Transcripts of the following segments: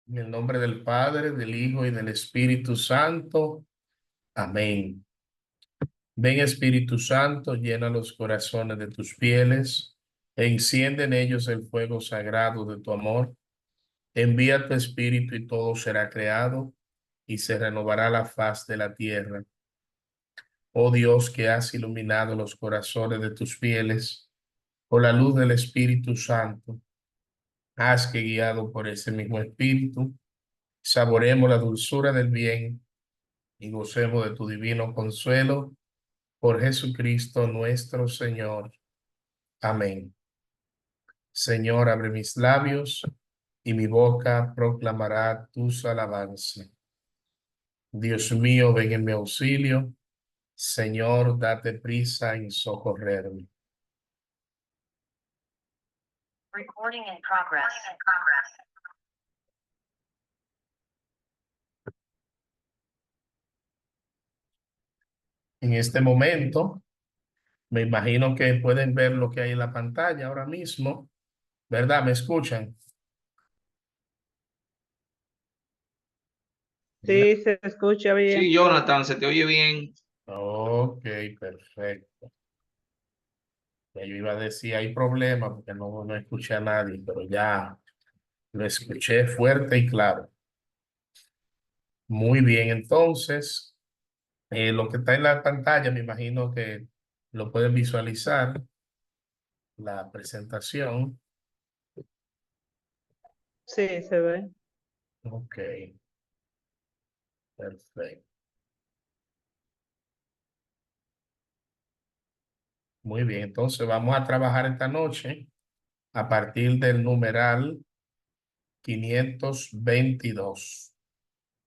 En el nombre del Padre, del Hijo y del Espíritu Santo. Amén. Ven Espíritu Santo, llena los corazones de tus fieles, e enciende en ellos el fuego sagrado de tu amor. Envía tu Espíritu y todo será creado, y se renovará la faz de la tierra. Oh Dios, que has iluminado los corazones de tus fieles con la luz del Espíritu Santo, haz que, guiado por ese mismo Espíritu, saboremos la dulzura del bien y gocemos de tu divino consuelo por Jesucristo nuestro Señor. Amén. Señor, abre mis labios y mi boca proclamará tus alabanzas. Dios mío, ven en mi auxilio. Señor, date prisa en socorrerme. Recording in progress. En este momento, me imagino que pueden ver lo que hay en la pantalla ahora mismo, ¿verdad? ¿Me escuchan? Sí, se escucha bien. Sí, Jonathan, se te oye bien. Ok, perfecto. Ya yo iba a decir, hay problema porque no escuché a nadie, pero ya lo escuché fuerte y claro. Muy bien, entonces, lo que está en la pantalla, me imagino que lo pueden visualizar, la presentación. Sí, se ve. Ok, perfecto. Muy bien, entonces vamos a trabajar esta noche a partir del numeral 522.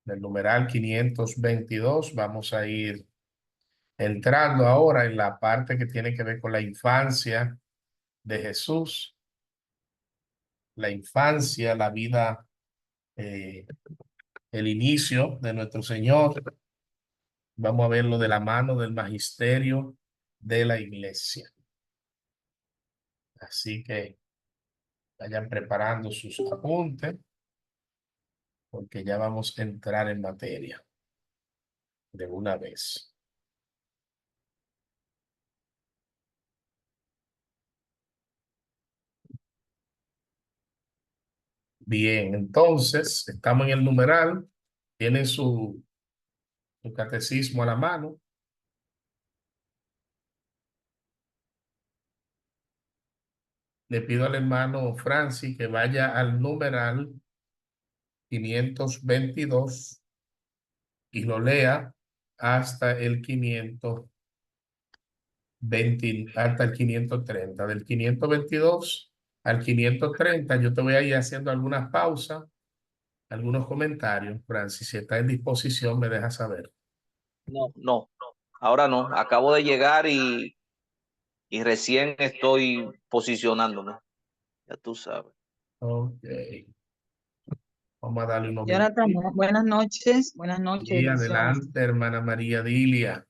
Del numeral 522 vamos a ir entrando ahora en la parte que tiene que ver con la infancia de Jesús, la infancia, la vida, eh, el inicio de nuestro Señor. Vamos a verlo de la mano del magisterio de la iglesia. Así que vayan preparando sus apuntes porque ya vamos a entrar en materia de una vez. Bien, entonces estamos en el numeral. Tienen su catecismo a la mano. Le pido al hermano Francis que vaya al numeral 522 y lo lea hasta el 520, hasta el 530. Del 522 al 530, yo te voy a ir haciendo algunas pausas, algunos comentarios. Francis, si está en disposición, me deja saber. No. Ahora no. Acabo de llegar y recién estoy posicionándome. Ya tú sabes. Ok. Vamos a darle unos Jonathan, minutos. buenas noches, Y bendiciones. adelante, hermana María Dilia.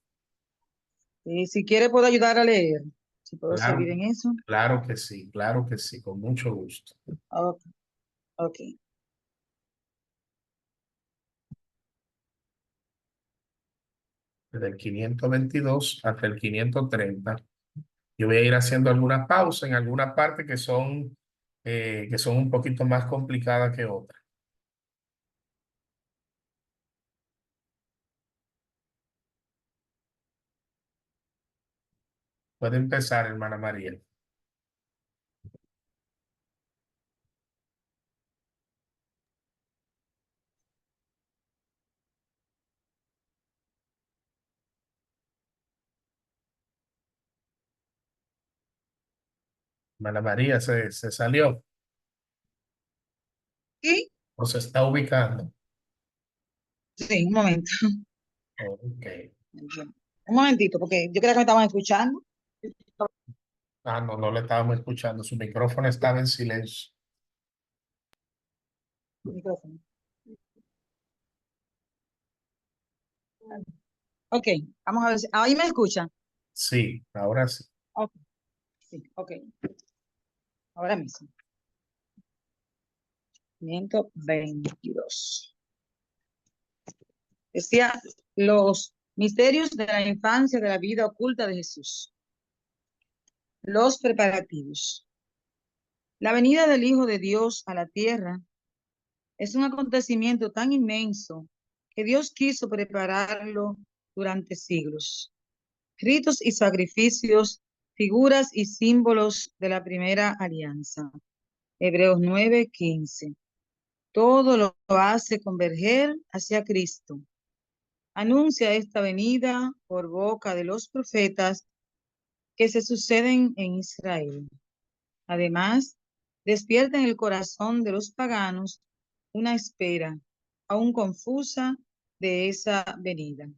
Si quiere puedo ayudar a leer, si puedo Claro, servir en eso. claro que sí, con mucho gusto. Ok, ok. Desde el 522 hasta el 530. Yo voy a ir haciendo algunas pausas en algunas partes que son un poquito más complicadas que otras. Puede empezar, hermana María. Hermana María se salió ¿Sí? o se está ubicando. Sí, un momento. Ok. Un momentito, porque yo creía que me estaban escuchando. Ah, no, no le estábamos escuchando. Su micrófono estaba en silencio. Micrófono. Ok, vamos a ver. ¿Ahí me escuchan? Sí, ahora sí. Ok, sí, ok. Ahora mismo. 522. Decía, los misterios de la infancia, de la vida oculta de Jesús. Los preparativos. La venida del Hijo de Dios a la tierra es un acontecimiento tan inmenso que Dios quiso prepararlo durante siglos. Ritos y sacrificios, figuras y símbolos de la primera alianza. Hebreos 9:15. Todo lo hace converger hacia Cristo. Anuncia esta venida por boca de los profetas que se suceden en Israel. Además, despierta en el corazón de los paganos una espera, aún confusa, de esa venida.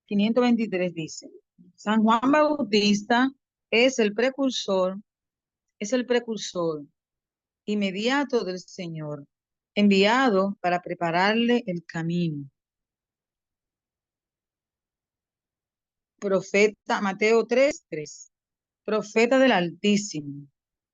523 dice, San Juan Bautista es el precursor inmediato del Señor, enviado para prepararle el camino. Profeta, Mateo 3:3, profeta del Altísimo.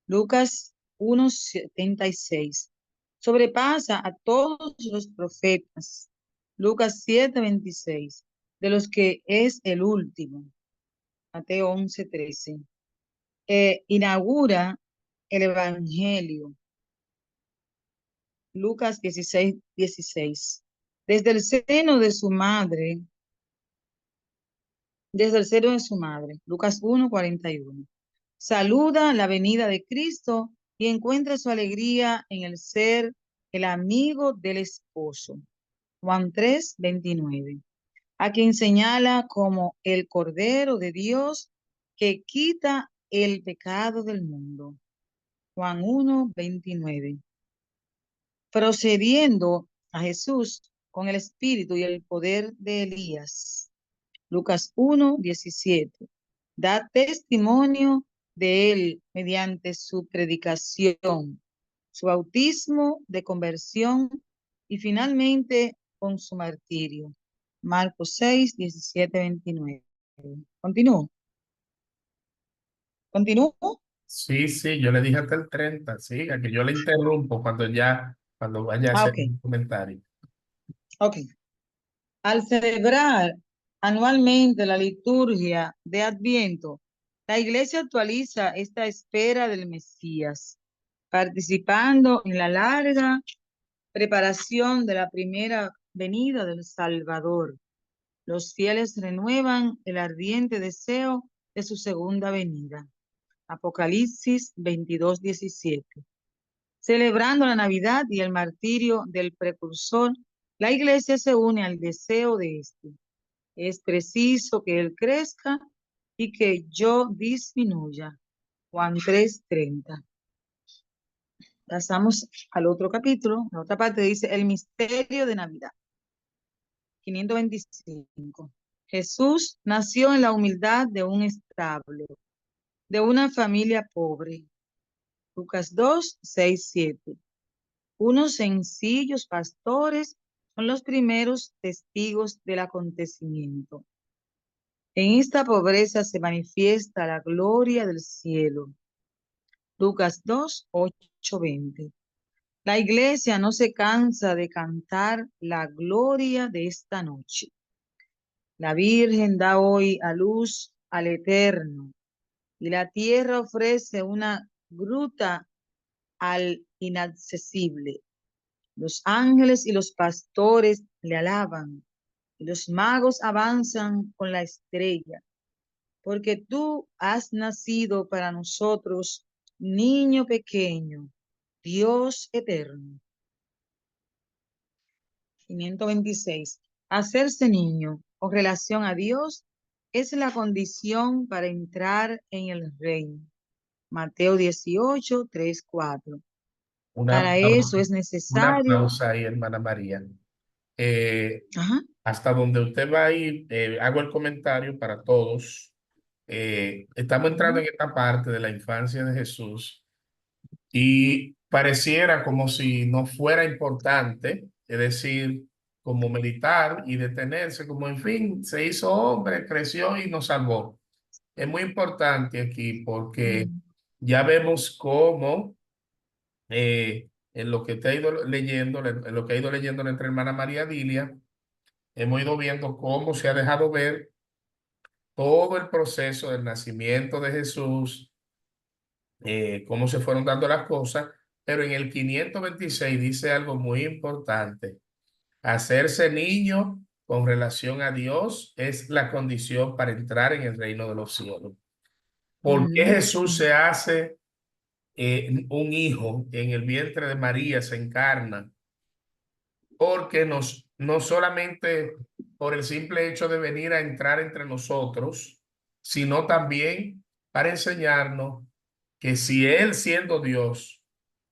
Lucas 1:76, sobrepasa a todos los profetas. Lucas 7:26, de los que es el último. Mateo 11:13. Inaugura el Evangelio. Lucas 16:16. Desde el seno de su madre, Lucas 1:41. Saluda la venida de Cristo y encuentra su alegría en el ser el amigo del esposo. Juan 3:29. A quien señala como el Cordero de Dios que quita el pecado del mundo. Juan 1:29. Procediendo a Jesús con el espíritu y el poder de Elías. Lucas 1:17. Da testimonio de él mediante su predicación, su bautismo de conversión y finalmente con su martirio. Marcos 6:17-29. ¿Continúo? ¿Continúo? Sí, sí, yo le dije hasta el 30. Sí, a que yo le interrumpo cuando vaya a hacer Ok, un comentario. ok. Al celebrar anualmente la liturgia de Adviento, la Iglesia actualiza esta espera del Mesías, participando en la larga preparación de la primera venida del Salvador. Los fieles renuevan el ardiente deseo de su segunda venida. Apocalipsis 22:17. Celebrando la Navidad y el martirio del precursor, la Iglesia se une al deseo de este. Es preciso que Él crezca y que yo disminuya. Juan 3:30. Pasamos al otro capítulo. La otra parte dice el misterio de Navidad. 525. Jesús nació en la humildad de un establo, de una familia pobre. Lucas 2, 6, 7. Unos sencillos pastores son los primeros testigos del acontecimiento. En esta pobreza se manifiesta la gloria del cielo. Lucas 2, 8, 20. La iglesia no se cansa de cantar la gloria de esta noche. La Virgen da hoy a luz al Eterno y la tierra ofrece una gruta al inaccesible. Los ángeles y los pastores le alaban y los magos avanzan con la estrella, porque tú has nacido para nosotros, niño pequeño, Dios eterno. 526. Hacerse niño o relación a Dios es la condición para entrar en el reino. Mateo 18, 3, 4. Para eso es Una necesario. pausa ahí, hermana María. Ajá. Hasta donde usted va a ir, hago el comentario para todos. Estamos entrando en esta parte de la infancia de Jesús y pareciera como si no fuera importante, es decir, como meditar y detenerse, como en fin, se hizo hombre, creció y nos salvó. Es muy importante aquí porque ya vemos cómo en lo que te he ido leyendo, en lo que he ido leyendo nuestra hermana María Dilia, hemos ido viendo cómo se ha dejado ver todo el proceso del nacimiento de Jesús, cómo se fueron dando las cosas, pero en el 526 dice algo muy importante. Hacerse niño con relación a Dios es la condición para entrar en el reino de los cielos. ¿Por qué Jesús se hace un hijo en el vientre de María, se encarna? Porque no solamente por el simple hecho de venir a entrar entre nosotros, sino también para enseñarnos que si Él siendo Dios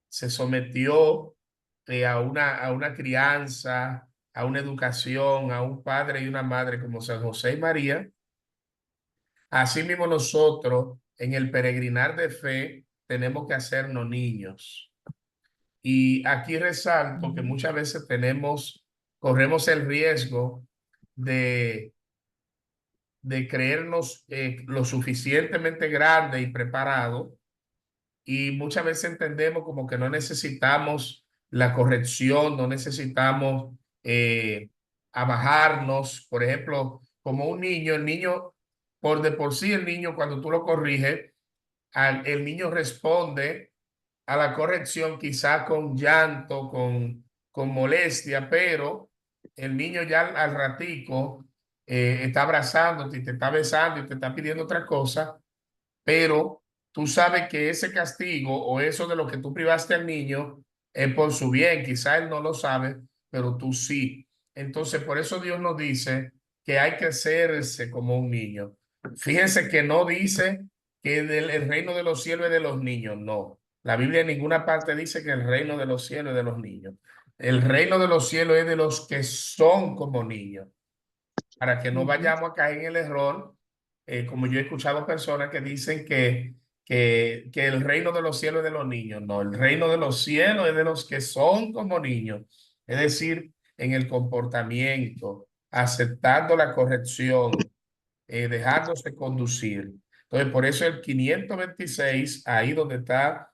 se sometió a una crianza, a una educación, a un padre y una madre como San José y María, así mismo nosotros en el peregrinar de fe tenemos que hacernos niños. Y aquí resalto que muchas veces corremos el riesgo de, de creernos lo suficientemente grande y preparado, y muchas veces entendemos como que no necesitamos la corrección, no necesitamos abajarnos. Por ejemplo, como un niño, el niño, por sí el niño cuando tú lo corriges, el niño responde a la corrección quizá con llanto, con molestia, pero el niño ya al ratico está abrazándote y te está besando y te está pidiendo otra cosa, pero tú sabes que ese castigo o eso de lo que tú privaste al niño es por su bien. Quizá él no lo sabe, pero tú sí. Entonces, por eso Dios nos dice que hay que hacerse como un niño. Fíjense que no dice que el reino de los cielos es de los niños, no. La Biblia en ninguna parte dice que el reino de los cielos es de los niños. El reino de los cielos es de los que son como niños, para que no vayamos a caer en el error, como yo he escuchado personas que dicen que el reino de los cielos es de los niños. No, el reino de los cielos es de los que son como niños, es decir, en el comportamiento, aceptando la corrección, dejándose conducir. Entonces, por eso el 526, ahí donde está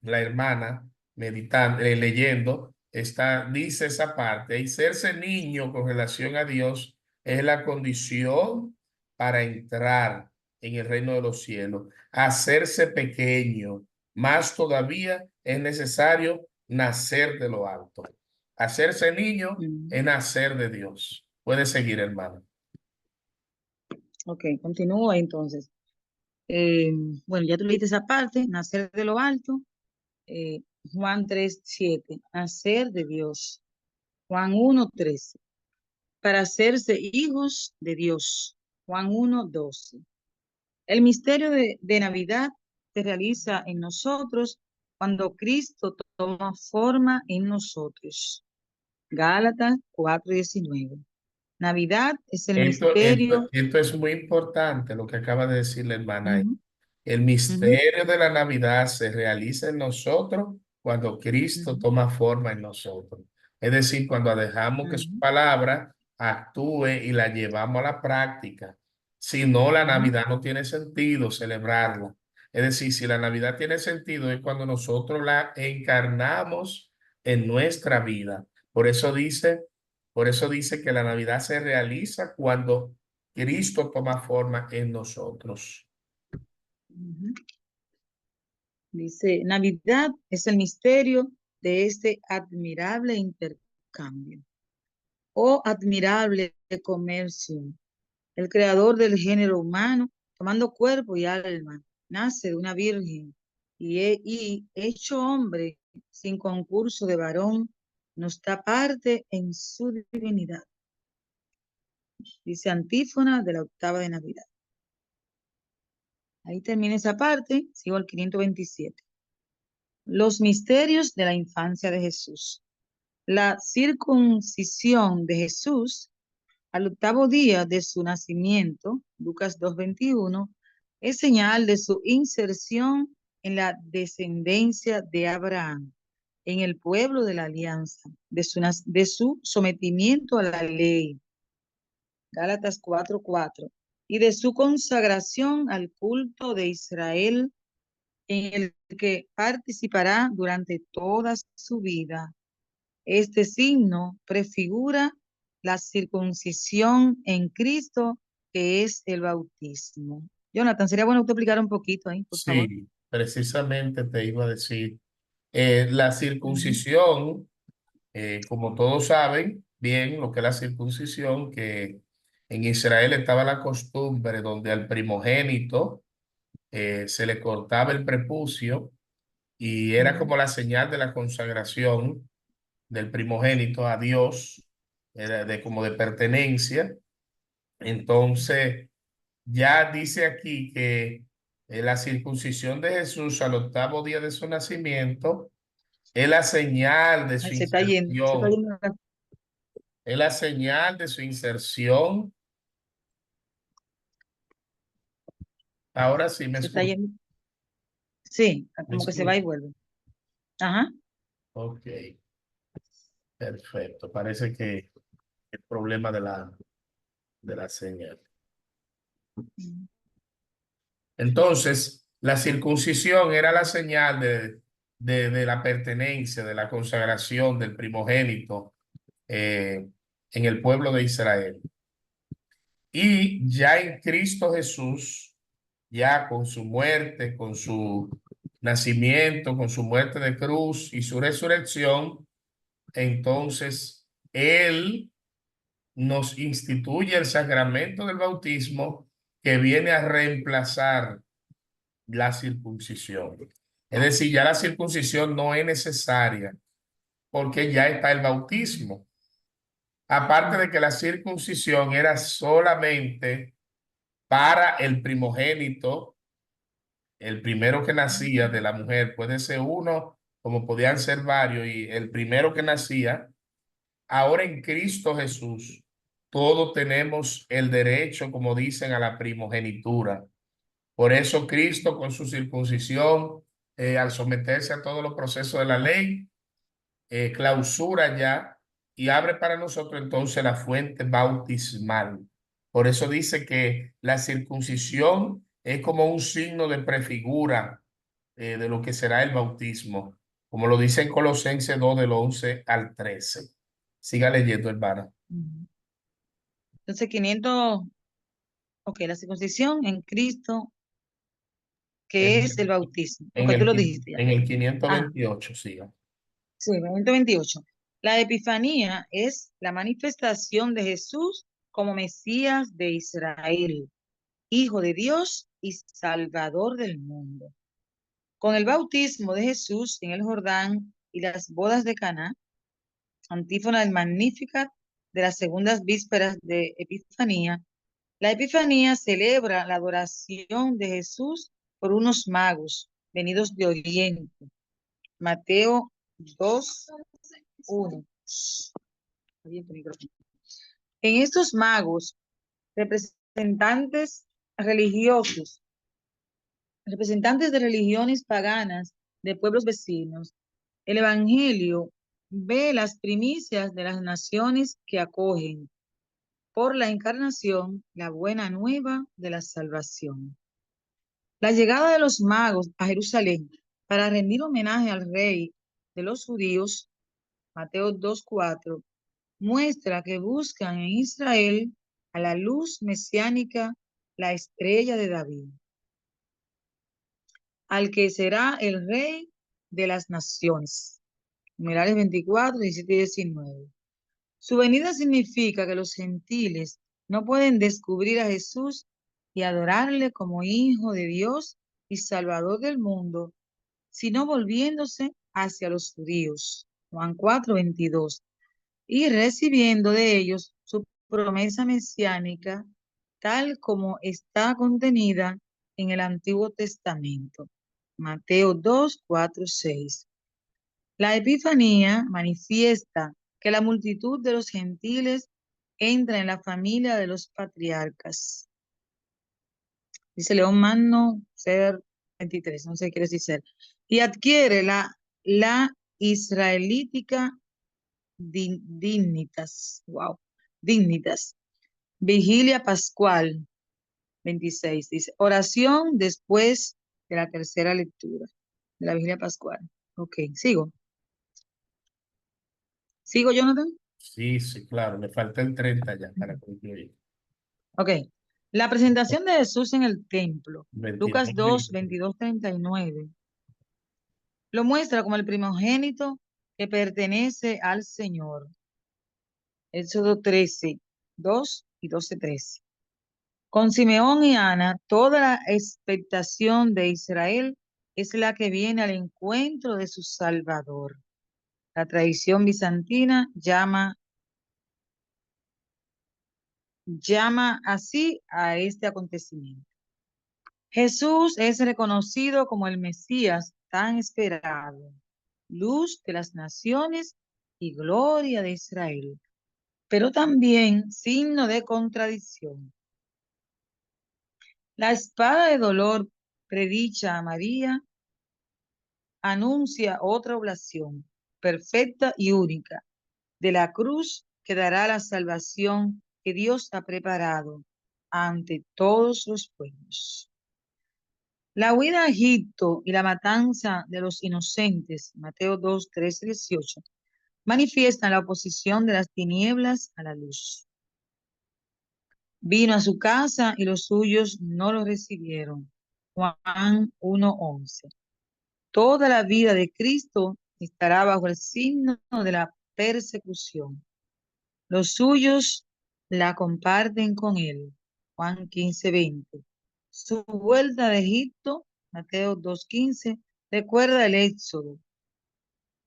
la hermana meditando, leyendo, dice esa parte, y serse niño con relación a Dios es la condición para entrar en el reino de los cielos. Hacerse pequeño, más todavía es necesario nacer de lo alto. Hacerse niño es nacer de Dios. Puede seguir, hermano. Ok, continúo entonces. Bueno, ya tú leíste esa parte, nacer de lo alto. Juan 3:7, nacer de Dios. Juan 1:13, para hacerse hijos de Dios. Juan 1:12. El misterio de Navidad se realiza en nosotros cuando Cristo toma forma en nosotros. Gálatas 4:19. Navidad es el misterio. Esto es muy importante lo que acaba de decir la hermana. Ujú, El ujú, misterio de la Navidad se realiza en nosotros cuando Cristo ujú, toma forma en nosotros. Es decir, cuando dejamos que su ujú, palabra actúe y la llevamos a la práctica. Si no, la ujú, Navidad no tiene sentido celebrarla. Es decir, si la Navidad tiene sentido es cuando nosotros la encarnamos en nuestra vida. Por eso dice, por eso dice que la Navidad se realiza cuando Cristo toma forma en nosotros. ujú. Dice, Navidad es el misterio de este admirable intercambio o admirable comercio. El creador del género humano, tomando cuerpo y alma, nace de una virgen y hecho hombre sin concurso de varón, nos da parte en su divinidad. Dice antífona de la octava de Navidad. Ahí termina esa parte, sigo al 527. Los misterios de la infancia de Jesús. La circuncisión de Jesús al octavo día de su nacimiento, Lucas 2:21, es señal de su inserción en la descendencia de Abraham, en el pueblo de la alianza, de su sometimiento a la ley, Gálatas 4:4, y de su consagración al culto de Israel, en el que participará durante toda su vida. Este signo prefigura la circuncisión en Cristo, que es el bautismo. Jonathan, sería bueno que te explicara un poquito ahí, por favor. Sí, precisamente te iba a decir, la Ujú, circuncisión, como todos saben bien lo que es la circuncisión, que en Israel estaba la costumbre donde al primogénito se le cortaba el prepucio y era ujú, como la señal de la consagración del primogénito a Dios, era de como de pertenencia. Entonces, ya dice aquí que la circuncisión de Jesús al octavo día de su nacimiento es la señal de Ay, su se está inserción, yendo, es la señal de su inserción. Ahora sí me se está escucho, yendo. Sí, me como que se va y escucho. vuelve. Ajá. Ok, perfecto. Parece que el problema de la señal. Ujú, Entonces, la circuncisión era la señal de la pertenencia, de la consagración del primogénito en el pueblo de Israel. Y ya en Cristo Jesús, ya con su muerte, con su nacimiento, con su muerte de cruz y su resurrección, entonces Él nos instituye el sacramento del bautismo que viene a reemplazar la circuncisión. Es decir, ya la circuncisión no es necesaria porque ya está el bautismo. Aparte de que la circuncisión era solamente para el primogénito, el primero que nacía de la mujer, puede ser uno, como podían ser varios, y el primero que nacía, ahora en Cristo Jesús, todos tenemos el derecho, como dicen, a la primogenitura. Por eso Cristo con su circuncisión, al someterse a todos los procesos de la ley, clausura ya y abre para nosotros entonces la fuente bautismal. Por eso dice que la circuncisión es como un signo de prefigura de lo que será el bautismo, como lo dice en Colosenses 2 del 11 al 13. Siga leyendo, hermana. ujú. Entonces, 500, ok, la circuncisión en Cristo, que es el bautismo. Ok, tú lo dijiste ya. En el Ah, 528, siga. sí, 28. La Epifanía es la manifestación de Jesús como Mesías de Israel, Hijo de Dios y Salvador del mundo. Con el bautismo de Jesús en el Jordán y las bodas de Caná, antífona del Magnificat de las segundas vísperas de Epifanía, la Epifanía celebra la adoración de Jesús por unos magos venidos de Oriente. Mateo 2:1. En estos magos, representantes religiosos, representantes de religiones paganas de pueblos vecinos, el Evangelio ve las primicias de las naciones que acogen por la encarnación la buena nueva de la salvación. La llegada de los magos a Jerusalén para rendir homenaje al rey de los judíos, Mateo 2:4, muestra que buscan en Israel a la luz mesiánica, la estrella de David, al que será el rey de las naciones. Numerales 24, 17 y 19. Su venida significa que los gentiles no pueden descubrir a Jesús y adorarle como Hijo de Dios y Salvador del mundo, sino volviéndose hacia los judíos. Juan 4:22. Y recibiendo de ellos su promesa mesiánica, tal como está contenida en el Antiguo Testamento. Mateo 2:4-6. La Epifanía manifiesta que la multitud de los gentiles entra en la familia de los patriarcas. Dice León Magno, ser 23, no sé qué quiere decir ser. Y adquiere la israelítica dignitas. Wow. Dignitas. Vigilia Pascual, 26. Dice, oración después de la tercera lectura de la Vigilia Pascual. Ok, sigo. ¿Sigo, Jonathan? Sí, sí, claro, me falta el 30 ya para concluir. Ok. La presentación de Jesús en el templo, 29 Lucas 2, minutos. 22, 39, lo muestra como el primogénito que pertenece al Señor. Éxodo 13, 2 y 12, 13. Con Simeón y Ana, toda la expectación de Israel es la que viene al encuentro de su Salvador. La tradición bizantina llama así a este acontecimiento. Jesús es reconocido como el Mesías tan esperado, luz de las naciones y gloria de Israel, pero también signo de contradicción. La espada de dolor predicha a María anuncia otra oblación perfecta y única de la cruz que dará la salvación que Dios ha preparado ante todos los pueblos. La huida a Egipto y la matanza de los inocentes, Mateo 2, 13, 18, manifiestan la oposición de las tinieblas a la luz. Vino a su casa y los suyos no lo recibieron. Juan 1, 11. Toda la vida de Cristo estará bajo el signo de la persecución. Los suyos la comparten con él. Juan 15, 20. Su vuelta de Egipto, Mateo 2:15, recuerda el Éxodo,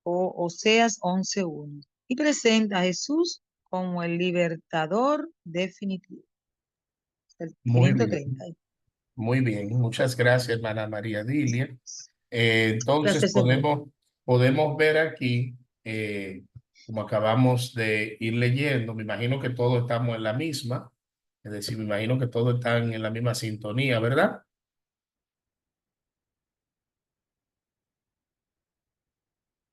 o Oseas 11:1, y presenta a Jesús como el libertador definitivo. El Muy 530. bien, muy bien. Muchas gracias, hermana María Dilia. Entonces Gracias, Señor. podemos ver aquí, como acabamos de ir leyendo, me imagino que todos estamos en la misma, es decir, me imagino que todos están en la misma sintonía, ¿verdad?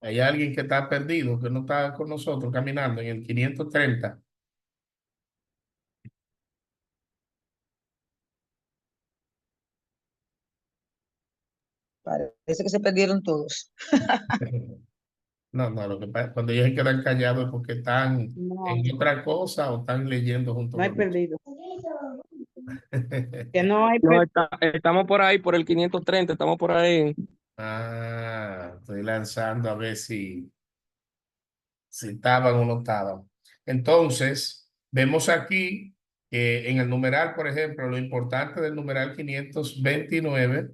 Hay alguien que está perdido, que no está con nosotros caminando en el 530. Parece que se perdieron todos. No, no, lo que pasa, cuando ellos se quedan callados es porque están No, en otra cosa o están leyendo junto no hay con perdido. nosotros. Que no hay No, perdido. estamos por ahí, por el 530, estamos por ahí. Ah, estoy lanzando a ver si estaban o no estaban. Entonces, vemos aquí que en el numeral, por ejemplo, lo importante del numeral 529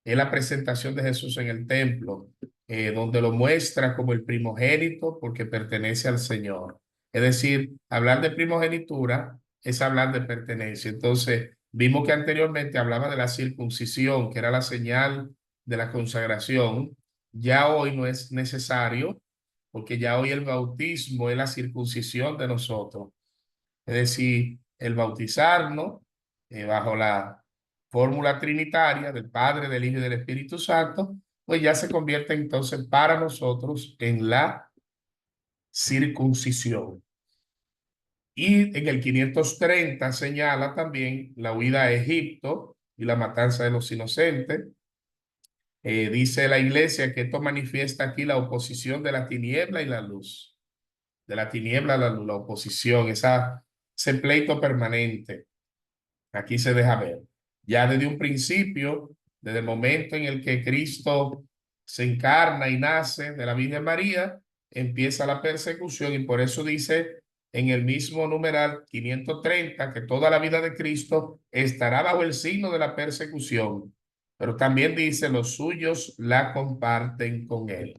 es la presentación de Jesús en el templo, donde lo muestra como el primogénito porque pertenece al Señor. Es decir, hablar de primogenitura es hablar de pertenencia. Entonces, vimos que anteriormente hablaba de la circuncisión, que era la señal de la consagración. Ya hoy no es necesario, porque ya hoy el bautismo es la circuncisión de nosotros. Es decir, el bautizarnos bajo la fórmula trinitaria del Padre, del Hijo y del Espíritu Santo, pues ya se convierte entonces para nosotros en la circuncisión. Y en el 530 señala también la huida a Egipto y la matanza de los inocentes. Dice la iglesia que esto manifiesta aquí la oposición de la tiniebla y la luz. De la tiniebla a la luz, la oposición, ese pleito permanente. Aquí se deja ver. Ya desde un principio, desde el momento en el que Cristo se encarna y nace de la Virgen María, empieza la persecución y por eso dice en el mismo numeral 530 que toda la vida de Cristo estará bajo el signo de la persecución, pero también dice los suyos la comparten con él.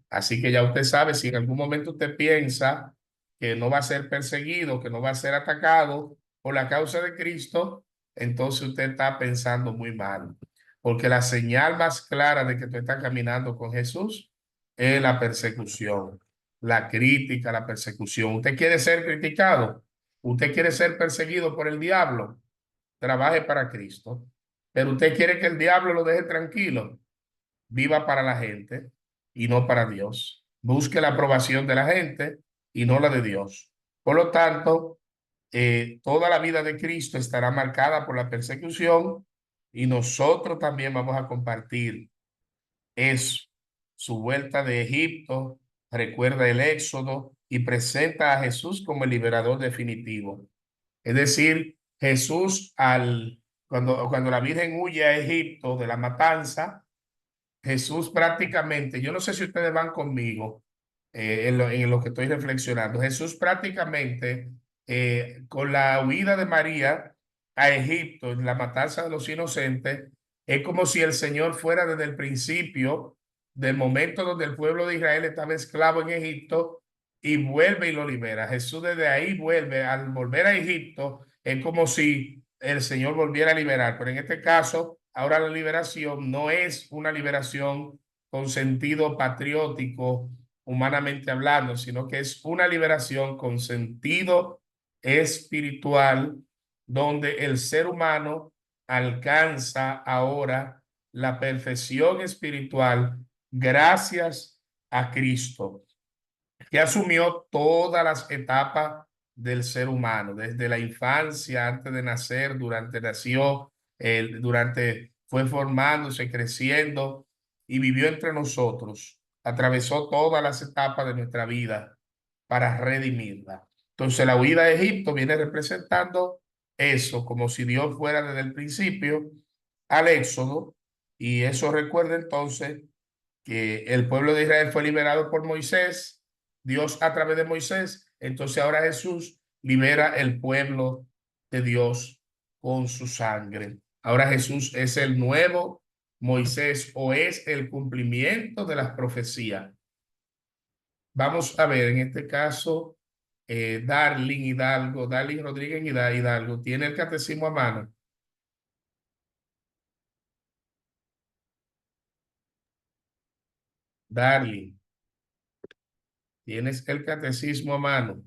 Así que ya usted sabe, si en algún momento usted piensa que no va a ser perseguido, que no va a ser atacado por la causa de Cristo, entonces usted está pensando muy mal. Porque la señal más clara de que tú estás caminando con Jesús es la persecución, la crítica, la persecución. ¿Usted quiere ser criticado? ¿Usted quiere ser perseguido por el diablo? Trabaje para Cristo. Pero usted quiere que el diablo lo deje tranquilo. Viva para la gente y no para Dios. Busque la aprobación de la gente y no la de Dios. Por lo tanto, toda la vida de Cristo estará marcada por la persecución y nosotros también vamos a compartir eso. Su vuelta de Egipto, recuerda el Éxodo y presenta a Jesús como el liberador definitivo. Es decir, Jesús cuando la Virgen huye a Egipto de la matanza, Jesús prácticamente, yo no sé si ustedes van conmigo en lo que estoy reflexionando. Jesús prácticamente con la huida de María a Egipto, en la matanza de los inocentes, es como si el Señor fuera desde el principio, del momento donde el pueblo de Israel estaba esclavo en Egipto y vuelve y lo libera. Jesús desde ahí vuelve, al volver a Egipto, es como si el Señor volviera a liberar, pero en este caso ahora la liberación no es una liberación con sentido patriótico, humanamente hablando, sino que es una liberación con sentido espiritual, donde el ser humano alcanza ahora la perfección espiritual gracias a Cristo, que asumió todas las etapas del ser humano, desde la infancia, antes de nacer, durante nació, fue formándose, creciendo y vivió entre nosotros. Atravesó todas las etapas de nuestra vida para redimirla. Entonces la huida a Egipto viene representando eso, como si Dios fuera desde el principio al Éxodo, y eso recuerda entonces que el pueblo de Israel fue liberado por Moisés, Dios a través de Moisés, entonces ahora Jesús libera el pueblo de Dios con su sangre. Ahora Jesús es el nuevo Moisés o es el cumplimiento de las profecías. Vamos a ver, en este caso, Darling Rodríguez Hidalgo, ¿tiene el catecismo a mano? Darling, ¿tienes el catecismo a mano?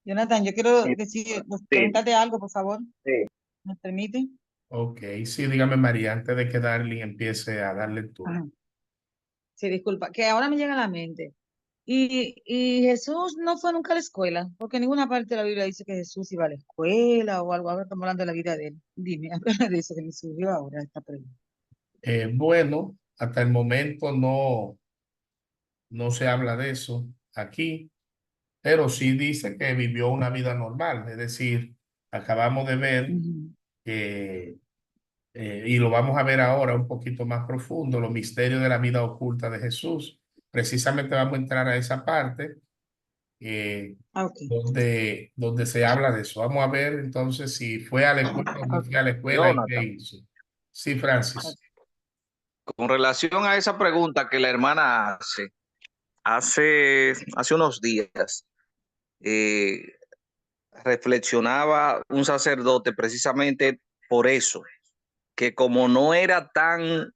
Jonathan, yo quiero decir, preguntarte algo, por favor. Sí. ¿Me permite? Ok, sí, dígame María, antes de que Darling empiece a dar lectura. Ajá. Sí, disculpa, que ahora me llega a la mente. Y Jesús no fue nunca a la escuela, porque en ninguna parte de la Biblia dice que Jesús iba a la escuela o algo. Ahora estamos hablando de la vida de él. Dime, háblame de eso que me surgió ahora esta pregunta. Bueno, hasta el momento no se habla de eso aquí, pero sí dice que vivió una vida normal, es decir, acabamos de ver Ujú. que, y lo vamos a ver ahora un poquito más profundo, los misterios de la vida oculta de Jesús. Precisamente vamos a entrar a esa parte Ok. donde se habla de eso. Vamos a ver entonces si fue a la escuela o no fue a la escuela y qué Jonathan, hizo. Sí, Francis. con relación a esa pregunta que la hermana hace unos días, eh, reflexionaba un sacerdote precisamente por eso, que como no era tan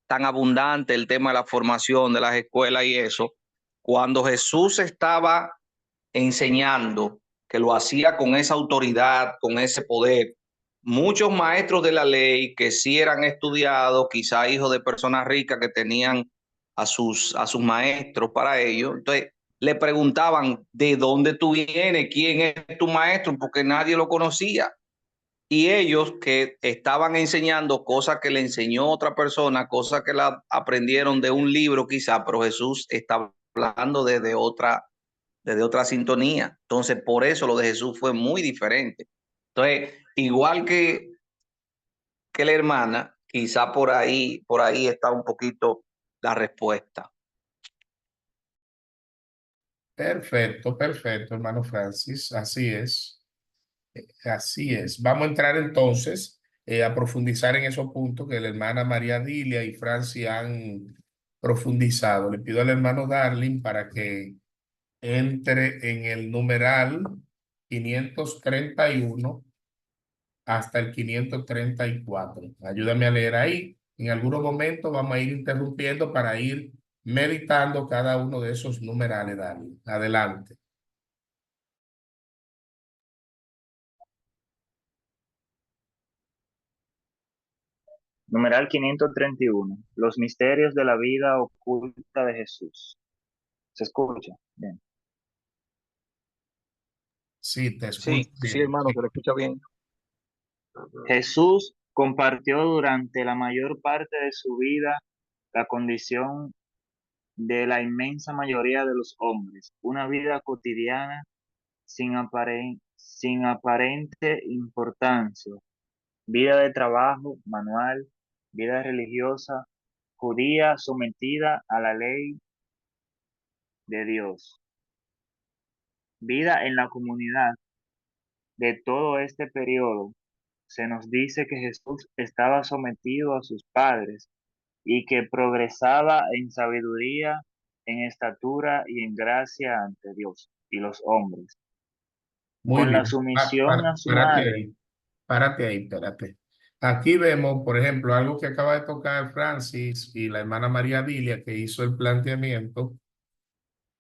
abundante el tema de la formación de las escuelas y eso, cuando Jesús estaba enseñando, que lo hacía con esa autoridad, con ese poder, muchos maestros de la ley que sí eran estudiados, quizá hijos de personas ricas que tenían a sus maestros para ello, entonces le preguntaban, ¿de dónde tú vienes? ¿Quién es tu maestro? Porque nadie lo conocía. Y ellos que estaban enseñando cosas que le enseñó otra persona, cosas que la aprendieron de un libro quizá, pero Jesús está hablando desde otra sintonía. Entonces, por eso lo de Jesús fue muy diferente. Entonces, igual que la hermana, quizá por ahí está un poquito la respuesta. Perfecto, perfecto, hermano Francis. Así es. Así es. Vamos a entrar entonces a profundizar en esos puntos que la hermana María Dilia y Francis han profundizado. Le pido al hermano Darling para que entre en el numeral 531 hasta el 534. Ayúdame a leer ahí. En algunos momentos vamos a ir interrumpiendo para ir meditando cada uno de esos numerales, Darling. Adelante. Numeral 531. Los misterios de la vida oculta de Jesús. ¿Se escucha? Bien. Sí, te Sí, escucho sí, bien. hermano, se lo escucha bien. Jesús compartió durante la mayor parte de su vida la condición de la inmensa mayoría de los hombres, una vida cotidiana sin aparente importancia, vida de trabajo manual, vida religiosa, judía sometida a la ley de Dios, vida en la comunidad. De todo este periodo se nos dice que Jesús estaba sometido a sus padres y que progresaba en sabiduría, en estatura y en gracia ante Dios y los hombres. Muy Con la bien. sumisión a su Párate madre. ahí. Párate ahí, espérate. Aquí vemos, por ejemplo, algo que acaba de tocar Francis y la hermana María Dilia, que hizo el planteamiento.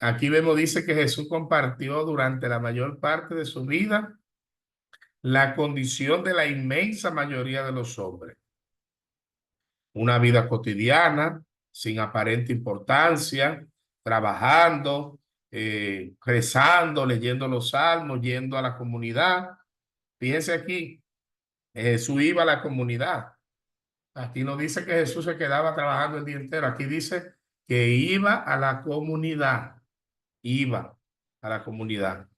Aquí vemos, dice que Jesús compartió durante la mayor parte de su vida la condición de la inmensa mayoría de los hombres. Una vida cotidiana, sin aparente importancia, trabajando, rezando, leyendo los salmos, yendo a la comunidad. Fíjense aquí, Jesús iba a la comunidad. Aquí no dice que Jesús se quedaba trabajando el día entero. Aquí dice que iba a la comunidad. Iba a la comunidad.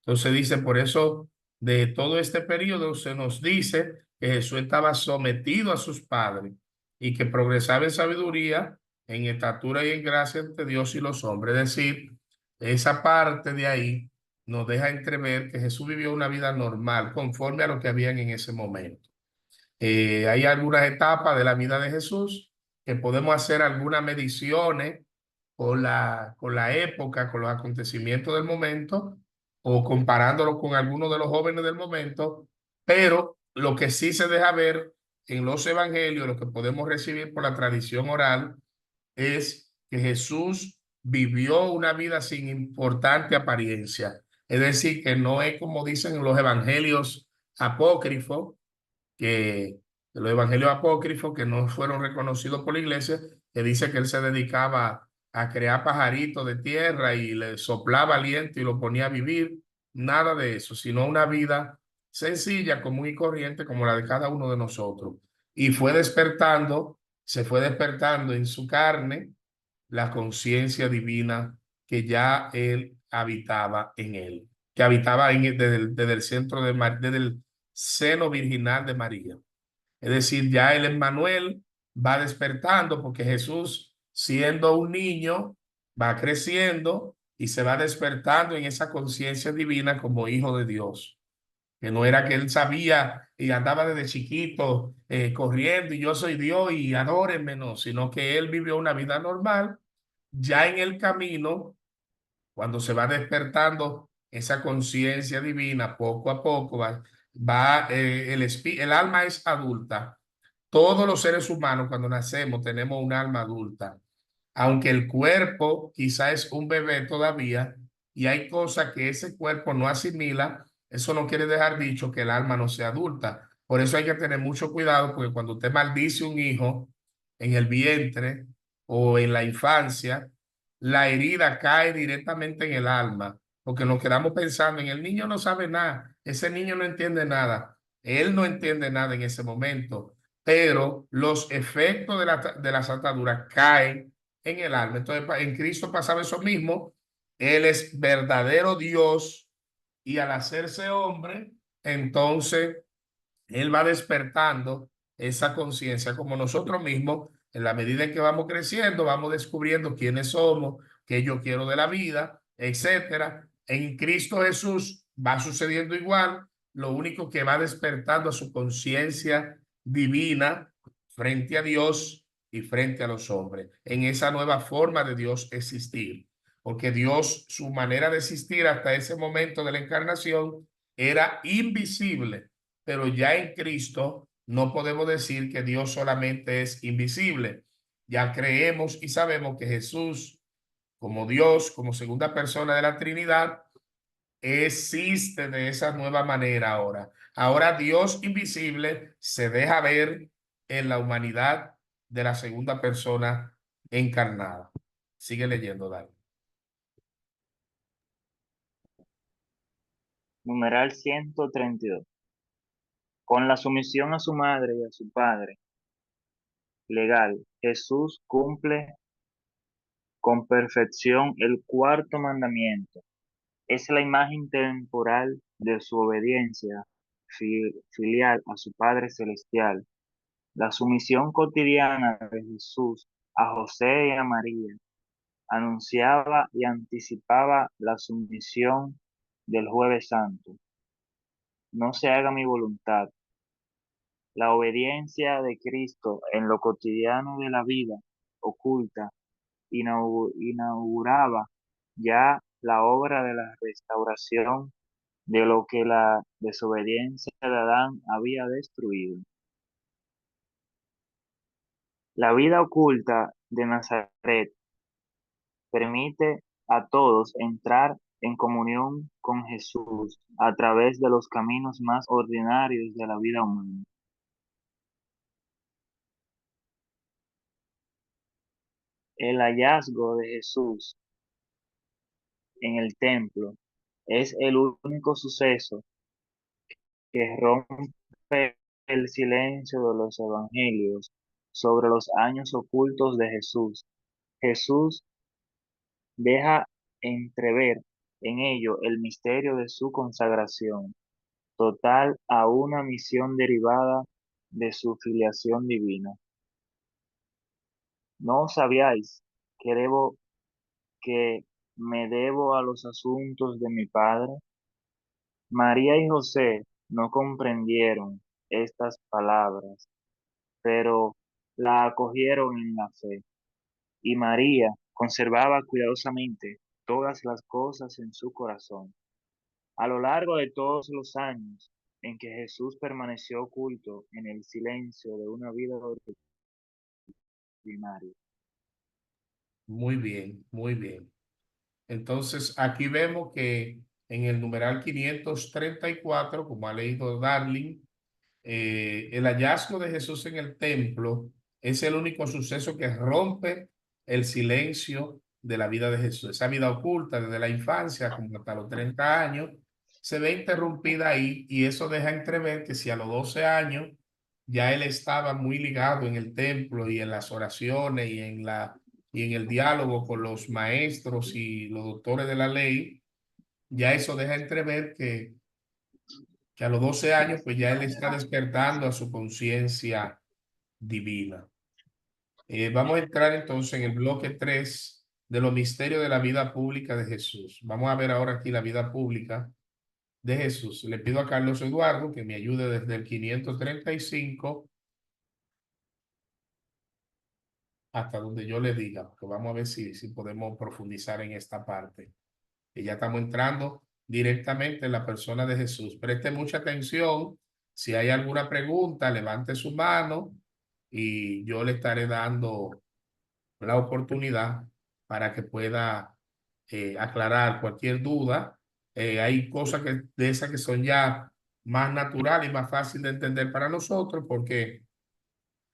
Entonces dice, por eso de todo este periodo se nos dice que Jesús estaba sometido a sus padres y que progresaba en sabiduría, en estatura y en gracia entre Dios y los hombres. Es decir, esa parte de ahí nos deja entrever que Jesús vivió una vida normal, conforme a lo que habían en ese momento. Hay algunas etapas de la vida de Jesús que podemos hacer algunas mediciones con la época, con los acontecimientos del momento o comparándolo con algunos de los jóvenes del momento, pero lo que sí se deja ver en los evangelios, lo que podemos recibir por la tradición oral, es que Jesús vivió una vida sin importante apariencia. Es decir, que no es como dicen los evangelios apócrifos, que de los evangelios apócrifos que no fueron reconocidos por la iglesia, que dice que él se dedicaba a crear pajaritos de tierra y le soplaba aliento y lo ponía a vivir. Nada de eso, sino una vida sencilla, común y corriente como la de cada uno de nosotros. Y fue despertando, se fue despertando en su carne la conciencia divina que ya él habitaba en él, que habitaba desde el centro de desde el seno virginal de María. Es decir, ya el Emmanuel va despertando porque Jesús, siendo un niño, va creciendo y se va despertando en esa conciencia divina como hijo de Dios. Que no era que él sabía y andaba desde chiquito corriendo y yo soy Dios y adórenme, no, sino que él vivió una vida normal, ya en el camino, cuando se va despertando esa conciencia divina, poco a poco el alma es adulta. Todos los seres humanos cuando nacemos tenemos un alma adulta, aunque el cuerpo quizá es un bebé todavía y hay cosas que ese cuerpo no asimila, eso no quiere dejar dicho que el alma no sea adulta. Por eso hay que tener mucho cuidado, porque cuando usted maldice un hijo en el vientre o en la infancia, la herida cae directamente en el alma, porque nos quedamos pensando en el niño no sabe nada, ese niño no entiende nada, él no entiende nada en ese momento, pero los efectos de las ataduras caen en el alma. Entonces, en Cristo pasaba eso mismo. Él es verdadero Dios y al hacerse hombre, entonces él va despertando esa conciencia como nosotros mismos. En la medida en que vamos creciendo, vamos descubriendo quiénes somos, qué yo quiero de la vida, etcétera. En Cristo Jesús va sucediendo igual. Lo único que va despertando a su conciencia divina frente a Dios y frente a los hombres, en esa nueva forma de Dios existir. Porque Dios, su manera de existir hasta ese momento de la encarnación era invisible, pero ya en Cristo no podemos decir que Dios solamente es invisible. Ya creemos y sabemos que Jesús, como Dios, como segunda persona de la Trinidad, existe de esa nueva manera ahora. Ahora Dios invisible se deja ver en la humanidad de la segunda persona encarnada. Sigue leyendo, Dani. Numeral 132. Con la sumisión a su madre y a su padre legal, Jesús cumple con perfección el cuarto mandamiento. Es la imagen temporal de su obediencia filial a su Padre Celestial. La sumisión cotidiana de Jesús a José y a María anunciaba y anticipaba la sumisión del Jueves Santo. No se haga mi voluntad. La obediencia de Cristo en lo cotidiano de la vida oculta inauguraba ya la obra de la restauración de lo que la desobediencia de Adán había destruido. La vida oculta de Nazaret permite a todos entrar en comunión con Jesús a través de los caminos más ordinarios de la vida humana. El hallazgo de Jesús en el templo es el único suceso que rompe el silencio de los evangelios sobre los años ocultos de Jesús. Jesús deja entrever en ello el misterio de su consagración total a una misión derivada de su filiación divina. ¿No sabíais que me debo a los asuntos de mi Padre? María y José no comprendieron estas palabras, pero la acogieron en la fe. Y María conservaba cuidadosamente todas las cosas en su corazón. A lo largo de todos los años en que Jesús permaneció oculto en el silencio de una vida ordinaria. Muy bien, muy bien. Entonces, aquí vemos que en el numeral 534, como ha leído Darling, el hallazgo de Jesús en el templo es el único suceso que rompe el silencio de la vida de Jesús. Esa vida oculta desde la infancia como hasta los 30 años se ve interrumpida ahí y eso deja entrever que si a los 12 años ya él estaba muy ligado en el templo y en las oraciones y en el diálogo con los maestros y los doctores de la ley, ya eso deja entrever que a los 12 años pues ya él está despertando a su conciencia divina. Vamos a entrar entonces en el bloque 3 de los misterios de la vida pública de Jesús. Vamos a ver ahora aquí la vida pública de Jesús. Le pido a Carlos Eduardo que me ayude desde el 535 hasta donde yo le diga, porque vamos a ver si podemos profundizar en esta parte. Y ya estamos entrando directamente en la persona de Jesús. Preste mucha atención. Si hay alguna pregunta, levante su mano y yo le estaré dando la oportunidad para que pueda aclarar cualquier duda. Hay cosas de esas que son ya más naturales y más fáciles de entender para nosotros porque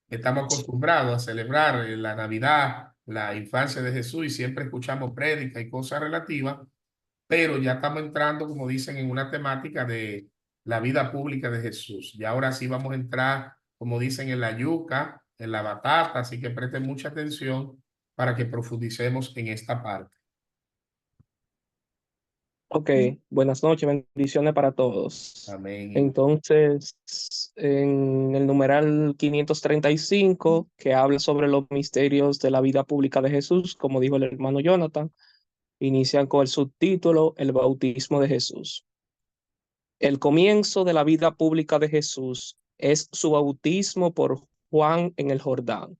estamos acostumbrados a celebrar la Navidad, la infancia de Jesús y siempre escuchamos prédicas y cosas relativas, pero ya estamos entrando, como dicen, en una temática de la vida pública de Jesús. Y ahora sí vamos a entrar, como dicen, en la yuca, en la batata, así que presten mucha atención para que profundicemos en esta parte. Ok, buenas noches, bendiciones para todos. Amén. Entonces, en el numeral 535, que habla sobre los misterios de la vida pública de Jesús, como dijo el hermano Jonathan, inician con el subtítulo El bautismo de Jesús. El comienzo de la vida pública de Jesús es su bautismo por Juan en el Jordán.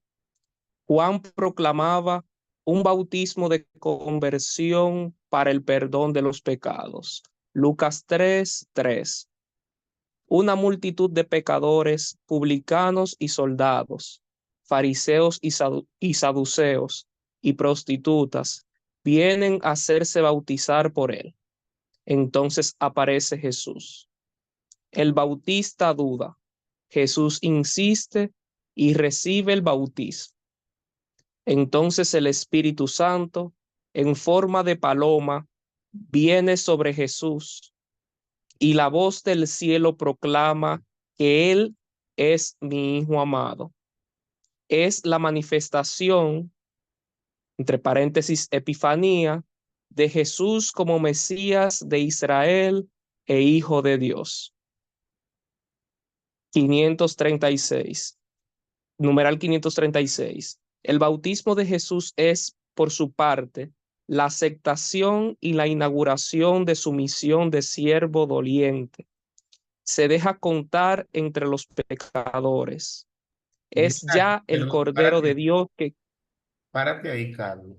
Juan proclamaba un bautismo de conversión para el perdón de los pecados. Lucas 3:3. Una multitud de pecadores, publicanos y soldados, fariseos y saduceos y prostitutas vienen a hacerse bautizar por él. Entonces aparece Jesús. El bautista duda. Jesús insiste y recibe el bautismo. Entonces el Espíritu Santo, en forma de paloma, viene sobre Jesús y la voz del cielo proclama que Él es mi Hijo amado. Es la manifestación, entre paréntesis, epifanía, de Jesús como Mesías de Israel e Hijo de Dios. 536. Numeral 536. El bautismo de Jesús es, por su parte, la aceptación y la inauguración de su misión de siervo doliente. Se deja contar entre los pecadores. Es ya el Perdón, Cordero de Dios que... párate ahí, Carlos.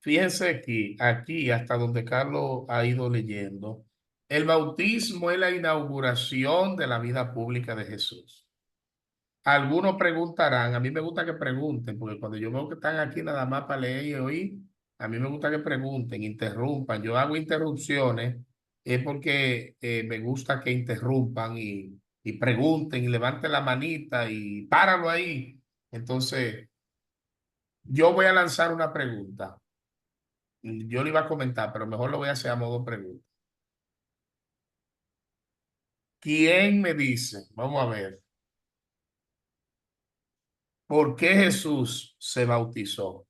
Fíjense aquí hasta donde Carlos ha ido leyendo, el bautismo es la inauguración de la vida pública de Jesús. Algunos preguntarán, a mí me gusta que pregunten, porque cuando yo veo que están aquí nada más para leer y oír, a mí me gusta que pregunten, interrumpan. Yo hago interrupciones, es porque me gusta que interrumpan y pregunten y levanten la manita y páralo ahí. Entonces, yo voy a lanzar una pregunta. Yo le iba a comentar, pero mejor lo voy a hacer a modo pregunta. ¿Quién me dice? Vamos a ver. ¿Por qué Jesús se bautizó?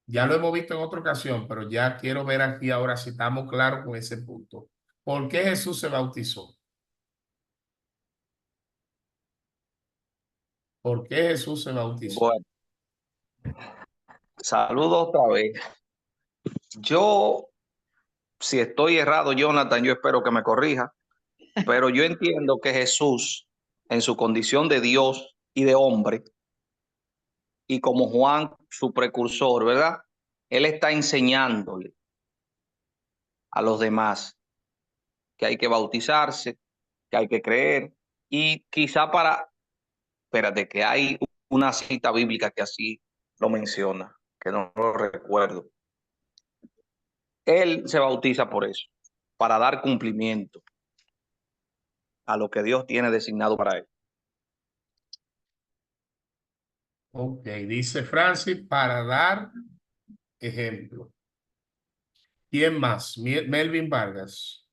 Ya lo hemos visto en otra ocasión, pero ya quiero ver aquí ahora si estamos claros con ese punto. ¿Por qué Jesús se bautizó? ¿Por qué Jesús se bautizó? Bueno, saludo otra vez. Yo, si estoy errado, Jonathan, yo espero que me corrija, pero yo entiendo que Jesús, en su condición de Dios y de hombre, y como Juan, su precursor, ¿verdad? Él está enseñándole a los demás que hay que bautizarse, que hay que creer, y quizá espérate, que hay una cita bíblica que así lo menciona, que no lo recuerdo. Él se bautiza por eso, para dar cumplimiento a lo que Dios tiene designado para él. Ok, dice Francis, para dar ejemplo. ¿Quién más? Melvin Vargas.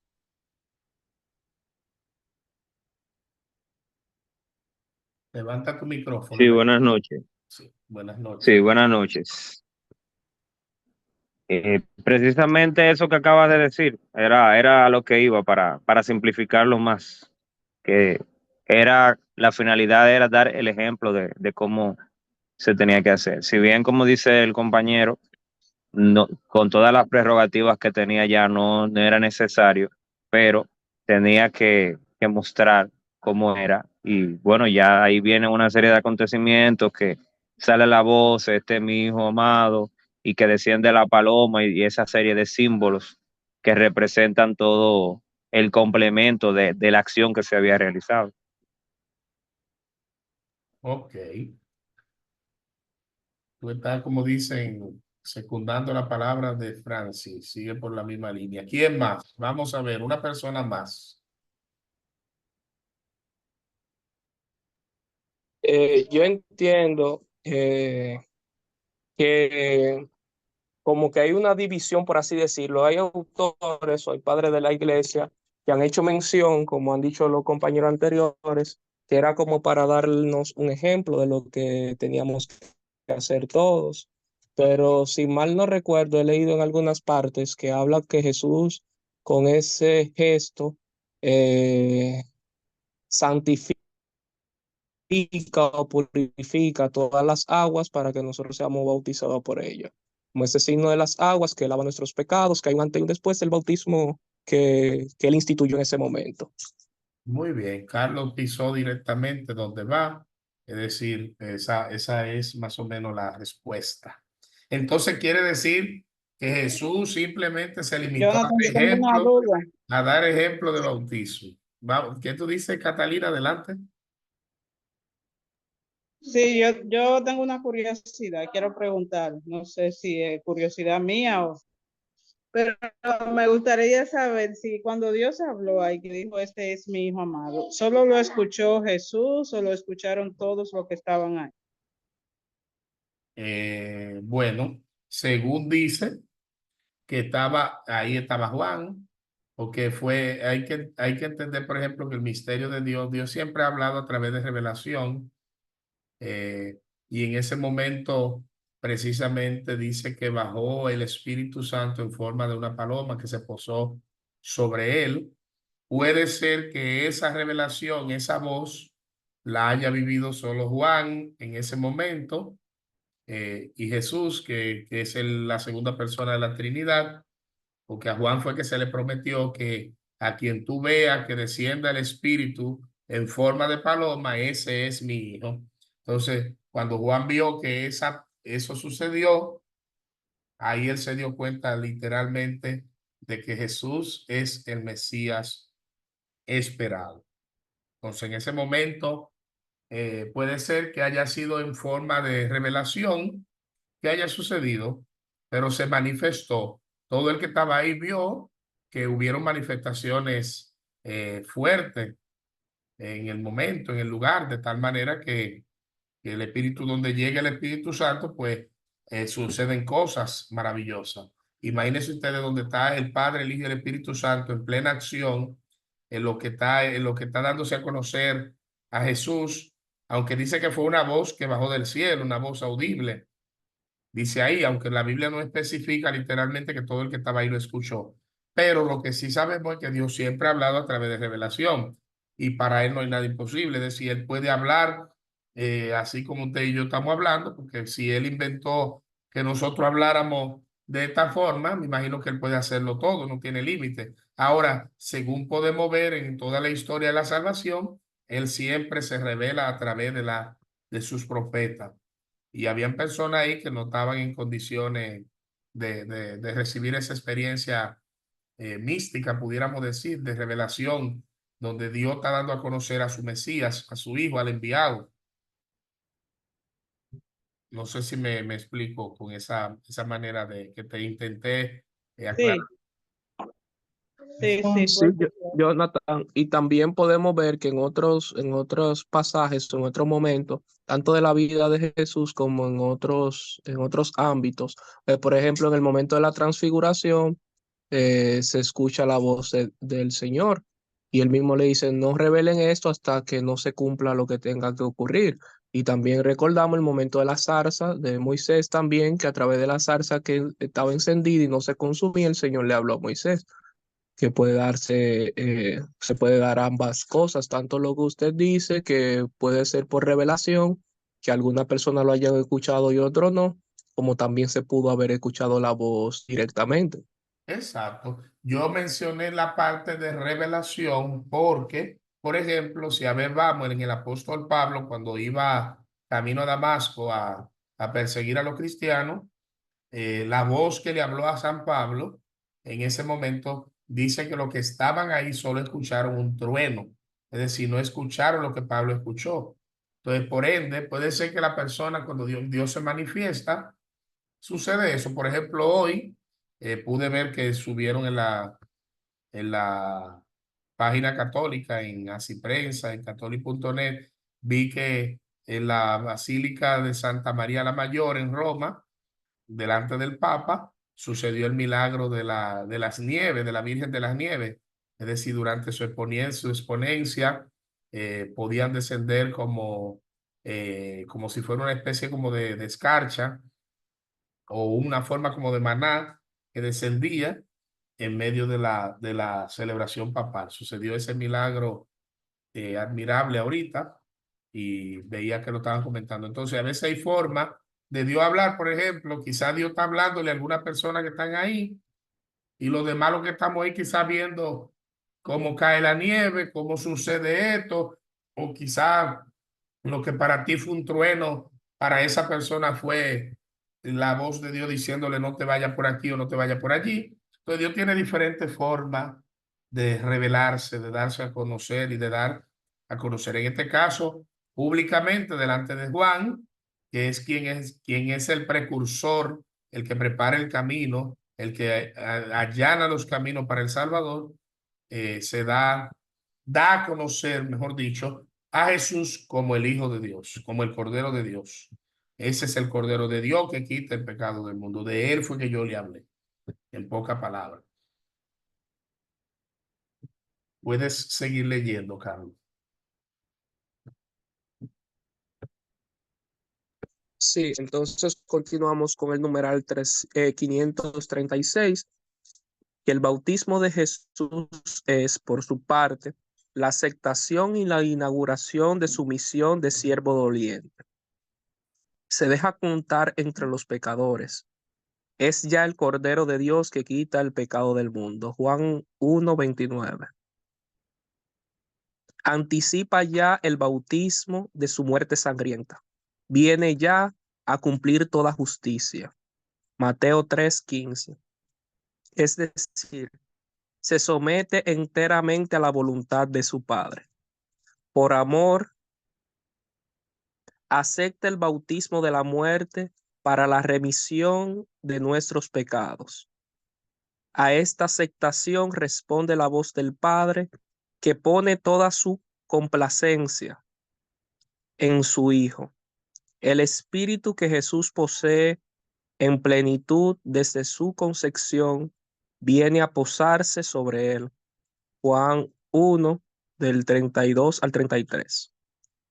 Levanta tu micrófono. Sí, buenas noches. Sí, buenas noches. Sí, buenas noches. Precisamente eso que acabas de decir era a lo que iba para simplificarlo más, que la finalidad era dar el ejemplo de cómo se tenía que hacer. Si bien, como dice el compañero, no, con todas las prerrogativas que tenía ya no era necesario, pero tenía que mostrar cómo era. Y bueno, ya ahí viene una serie de acontecimientos que sale la voz, este es mi hijo amado, y que desciende la paloma y esa serie de símbolos que representan todo el complemento de la acción que se había realizado. Ok. Tú estás, como dicen, secundando la palabra de Francis. Sigue por la misma línea. ¿Quién más? Vamos a ver, una persona más. Yo entiendo que como que hay una división, por así decirlo. Hay autores o hay padres de la iglesia que han hecho mención, como han dicho los compañeros anteriores, que era como para darnos un ejemplo de lo que teníamos que hacer todos. Pero si mal no recuerdo, he leído en algunas partes que habla que Jesús con ese gesto santifica o purifica todas las aguas para que nosotros seamos bautizados por ella. Como ese signo de las aguas que lava nuestros pecados, que hay un antes y un después del bautismo que él instituyó en ese momento. Muy bien. Carlos pisó directamente donde va. Es decir, esa es más o menos la respuesta. Entonces quiere decir que Jesús simplemente se limitó Jonathan, yo tengo una duda. a dar ejemplo de bautismo. ¿Qué tú dices, Catalina? Adelante. Sí, yo tengo una curiosidad, quiero preguntar, no sé si es curiosidad mía o, pero me gustaría saber si cuando Dios habló ahí que dijo, este es mi hijo amado, ¿solo lo escuchó Jesús o lo escucharon todos los que estaban ahí? Bueno, según dice que ahí estaba Juan, porque hay que entender, por ejemplo, que el misterio de Dios siempre ha hablado a través de revelación, y en ese momento precisamente dice que bajó el Espíritu Santo en forma de una paloma que se posó sobre él. Puede ser que esa revelación, esa voz, la haya vivido solo Juan en ese momento, y Jesús, que es la segunda persona de la Trinidad, porque a Juan fue que se le prometió que a quien tú veas que descienda el Espíritu en forma de paloma, ese es mi hijo. Entonces, cuando Juan vio que eso sucedió, ahí él se dio cuenta literalmente de que Jesús es el Mesías esperado. Entonces, en ese momento, puede ser que haya sido en forma de revelación que haya sucedido, pero se manifestó. Todo el que estaba ahí vio que hubieron manifestaciones fuertes en el momento, en el lugar, de tal manera que el Espíritu, donde llega el Espíritu Santo, pues suceden cosas maravillosas. Imagínense ustedes donde está el Padre, el Hijo y el Espíritu Santo en plena acción, en lo que está dándose a conocer a Jesús, aunque dice que fue una voz que bajó del cielo, una voz audible. Dice ahí, aunque la Biblia no especifica literalmente que todo el que estaba ahí lo escuchó. Pero lo que sí sabemos es que Dios siempre ha hablado a través de revelación y para Él no hay nada imposible. Es decir, Él puede hablar así como usted y yo estamos hablando, porque si Él inventó que nosotros habláramos de esta forma, me imagino que Él puede hacerlo todo, no tiene límite. Ahora, según podemos ver en toda la historia de la salvación, Él siempre se revela a través de sus profetas. Y habían personas ahí que no estaban en condiciones de recibir esa experiencia mística, pudiéramos decir, de revelación, donde Dios está dando a conocer a su Mesías, a su Hijo, al enviado. No sé si me explico con esa manera de que te intenté Sí, aclarar. sí, Sí, pues, Jonathan, y también podemos ver que en otros pasajes, en otros momentos, tanto de la vida de Jesús como en otros ámbitos, por ejemplo, en el momento de la transfiguración, se escucha la voz del Señor y él mismo le dice, no revelen esto hasta que no se cumpla lo que tenga que ocurrir. Y también recordamos el momento de la zarza de Moisés también, que a través de la zarza que estaba encendida y no se consumía, el Señor le habló a Moisés que puede darse, se puede dar ambas cosas, tanto lo que usted dice, que puede ser por revelación, que alguna persona lo haya escuchado y otro no, como también se pudo haber escuchado la voz directamente. Exacto. Yo mencioné la parte de revelación porque, por ejemplo, si a ver, vamos en el apóstol Pablo, cuando iba camino a Damasco a perseguir a los cristianos, la voz que le habló a San Pablo en ese momento dice que los que estaban ahí solo escucharon un trueno, es decir, no escucharon lo que Pablo escuchó. Entonces, por ende, puede ser que la persona cuando Dios se manifiesta, sucede eso. Por ejemplo, hoy pude ver que subieron en la página católica, en Así Prensa, en catholic.net, vi que en la Basílica de Santa María la Mayor en Roma, delante del Papa, sucedió el milagro de las nieves, de la Virgen de las Nieves. Es decir, durante su exponencia podían descender como si fuera una especie como de escarcha o una forma como de maná que descendía en medio de la celebración papal. Sucedió ese milagro admirable ahorita y veía que lo estaban comentando. Entonces, a veces hay forma de Dios hablar, por ejemplo, quizás Dios está hablándole a alguna persona que están ahí y los demás los que estamos ahí quizás viendo cómo cae la nieve, cómo sucede esto, o quizás lo que para ti fue un trueno, para esa persona fue la voz de Dios diciéndole no te vayas por aquí o no te vayas por allí. Entonces Dios tiene diferentes formas de revelarse, de darse a conocer y de dar a conocer. En este caso, públicamente delante de Juan, que es quien es el precursor, el que prepara el camino, el que allana los caminos para el Salvador, da a conocer, mejor dicho, a Jesús como el Hijo de Dios, como el Cordero de Dios. Ese es el Cordero de Dios que quita el pecado del mundo. De él fue que yo le hablé, en pocas palabras. Puedes seguir leyendo, Carlos. Sí, entonces continuamos con el numeral 536, que el bautismo de Jesús es, por su parte, la aceptación y la inauguración de su misión de siervo doliente. Se deja contar entre los pecadores. Es ya el Cordero de Dios que quita el pecado del mundo. Juan 1:29. Anticipa ya el bautismo de su muerte sangrienta. Viene ya a cumplir toda justicia. Mateo 3:15. Es decir, se somete enteramente a la voluntad de su Padre. Por amor, acepta el bautismo de la muerte para la remisión de nuestros pecados. A esta aceptación responde la voz del Padre, que pone toda su complacencia en su Hijo. El Espíritu que Jesús posee en plenitud desde su concepción viene a posarse sobre él. Juan 1, del 32 al 33.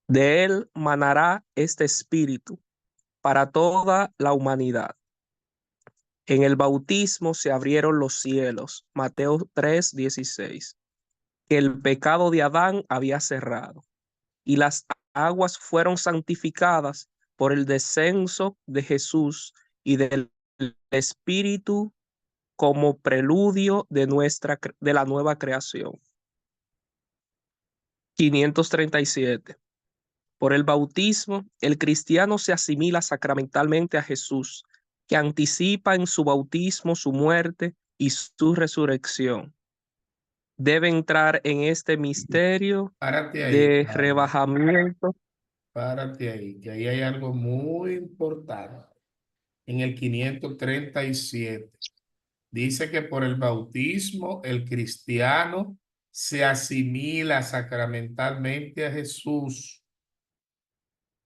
De él manará este Espíritu para toda la humanidad. En el bautismo se abrieron los cielos. Mateo 3:16. Que el pecado de Adán había cerrado, y las aguas fueron santificadas por el descenso de Jesús y del Espíritu como preludio de la nueva creación. 537. Por el bautismo, el cristiano se asimila sacramentalmente a Jesús, que anticipa en su bautismo su muerte y su resurrección. Debe entrar en este misterio Párate ahí, de Carlos. rebajamiento. Párate ahí, que ahí hay algo muy importante. En el 537 dice que por el bautismo el cristiano se asimila sacramentalmente a Jesús,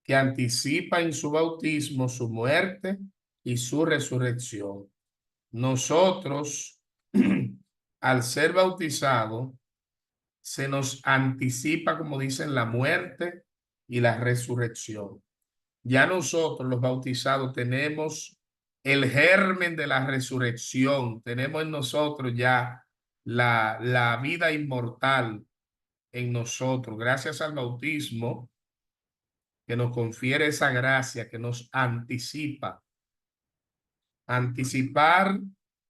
que anticipa en su bautismo su muerte y su resurrección. Nosotros, al ser bautizados, se nos anticipa, como dicen, la muerte y la resurrección. Ya nosotros, los bautizados, tenemos el germen de la resurrección, tenemos en nosotros ya la vida inmortal en nosotros, gracias al bautismo que nos confiere esa gracia, que nos anticipa Anticipar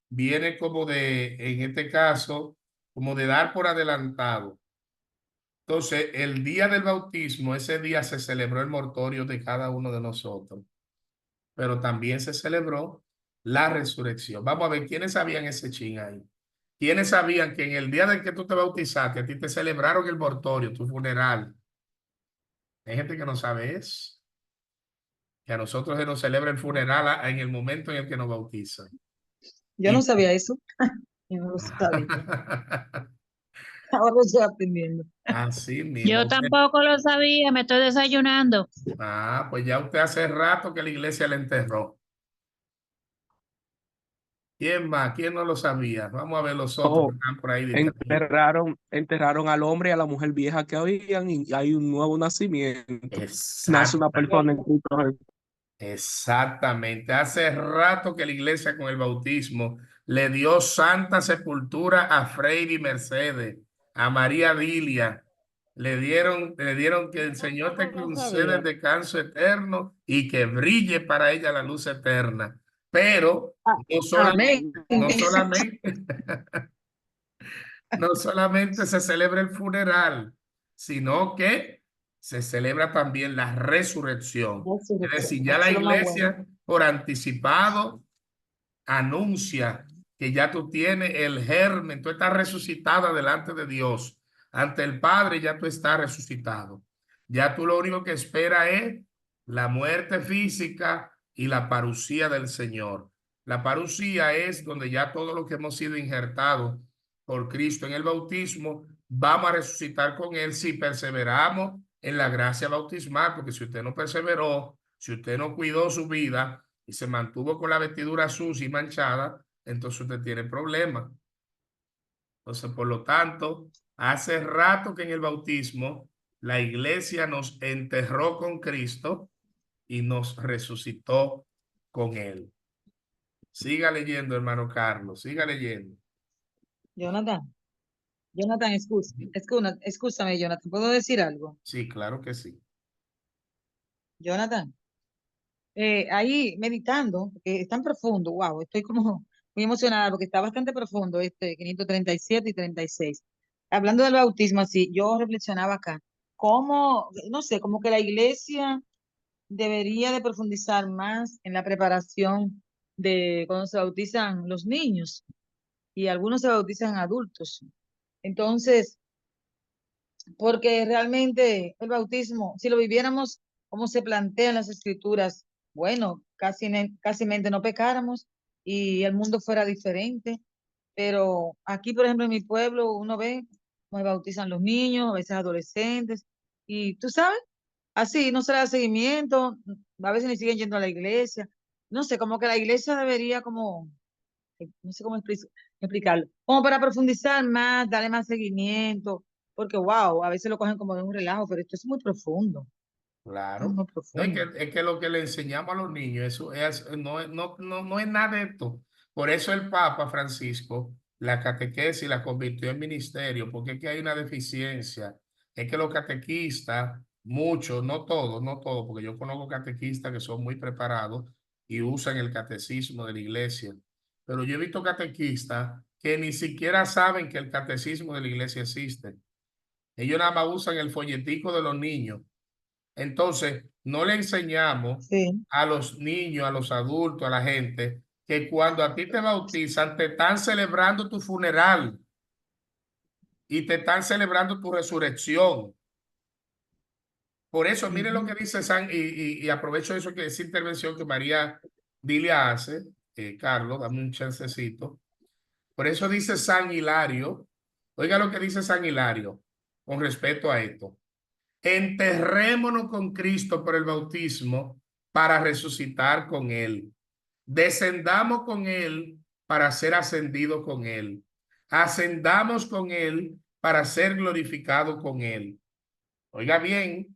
viene como en este caso, como de dar por adelantado. Entonces, el día del bautismo, ese día se celebró el mortorio de cada uno de nosotros, pero también se celebró la resurrección. Vamos a ver, ¿quiénes sabían ese chin ahí? ¿Quiénes sabían que en el día del que tú te bautizaste, a ti te celebraron el mortorio, tu funeral? Hay gente que no sabe eso, que a nosotros se nos celebra el funeral en el momento en el que nos bautizan. Yo no sabía eso. Yo no lo sabía. Ahora lo estoy aprendiendo. Así mismo. Yo tampoco lo sabía, me estoy desayunando. Pues ya usted hace rato que la iglesia le enterró. ¿Quién más? ¿Quién no lo sabía? Vamos a ver los otros que Oh, están por ahí distraídos. enterraron al hombre y a la mujer vieja que habían y hay un nuevo nacimiento. Nace una persona en Exactamente. Cristo Jesús. Exactamente. Hace rato que la iglesia con el bautismo le dio santa sepultura a Freire y Mercedes, a María Dilia. Le dieron que el Señor te No conceda el sabía. descanso eterno y que brille para ella la luz eterna. Pero no, Amén. no solamente, no solamente se celebra el funeral, sino que se celebra también la resurrección. Es decir, ya Eso la es lo más bueno. iglesia por anticipado anuncia que ya tú tienes el germen, tú estás resucitada delante de Dios. Ante el Padre ya tú estás resucitado. Ya tú lo único que esperas es la muerte física y la parucía del Señor. La parucía es donde ya todos los que hemos sido injertados por Cristo en el bautismo, vamos a resucitar con Él si perseveramos en la gracia bautismal, porque si usted no perseveró, si usted no cuidó su vida y se mantuvo con la vestidura sucia y manchada, entonces usted tiene problemas. Entonces, por lo tanto, hace rato que en el bautismo la iglesia nos enterró con Cristo y nos resucitó con Él. Siga leyendo, hermano Carlos, siga leyendo. Jonathan, escúchame, Jonathan, ¿puedo decir algo? Sí, claro que sí. Jonathan, ahí meditando, porque es tan profundo, wow, estoy como muy emocionada porque está bastante profundo este 537 y 36. Hablando del bautismo, así, yo reflexionaba acá, cómo, no sé, como que la iglesia debería de profundizar más en la preparación de cuando se bautizan los niños y algunos se bautizan adultos. Entonces, porque realmente el bautismo, si lo viviéramos como se plantea en las escrituras, bueno, casi no pecáramos y el mundo fuera diferente, pero aquí, por ejemplo, en mi pueblo, uno ve cómo bautizan los niños, a veces adolescentes, y tú sabes, así no se le da seguimiento, a veces ni siguen yendo a la iglesia, no sé, como que la iglesia debería como, no sé cómo explicarlo, como para profundizar más, darle más seguimiento, porque wow, a veces lo cogen como de un relajo, pero esto es muy profundo, es Claro. muy No, profundo. es que lo que le enseñamos a los niños, eso es, no es nada de esto. Por eso el Papa Francisco, la catequesis la convirtió en ministerio, porque es que hay una deficiencia. Es que los catequistas, muchos, no todos, porque yo conozco catequistas que son muy preparados y usan el catecismo de la iglesia. Pero yo he visto catequistas que ni siquiera saben que el catecismo de la iglesia existe. Ellos nada más usan el folletico de los niños. Entonces, no le enseñamos Sí. a los niños, a los adultos, a la gente, que cuando a ti te bautizan, te están celebrando tu funeral y te están celebrando tu resurrección. Por eso, mire lo Ujú. que dice y aprovecho eso que esa intervención que María Dilia hace, Carlos, dame un chancecito. Por eso dice San Hilario, oiga lo que dice San Hilario con respecto a esto. Enterrémonos con Cristo por el bautismo para resucitar con Él. Descendamos con Él para ser ascendidos con Él. Ascendamos con Él para ser glorificados con Él. Oiga bien,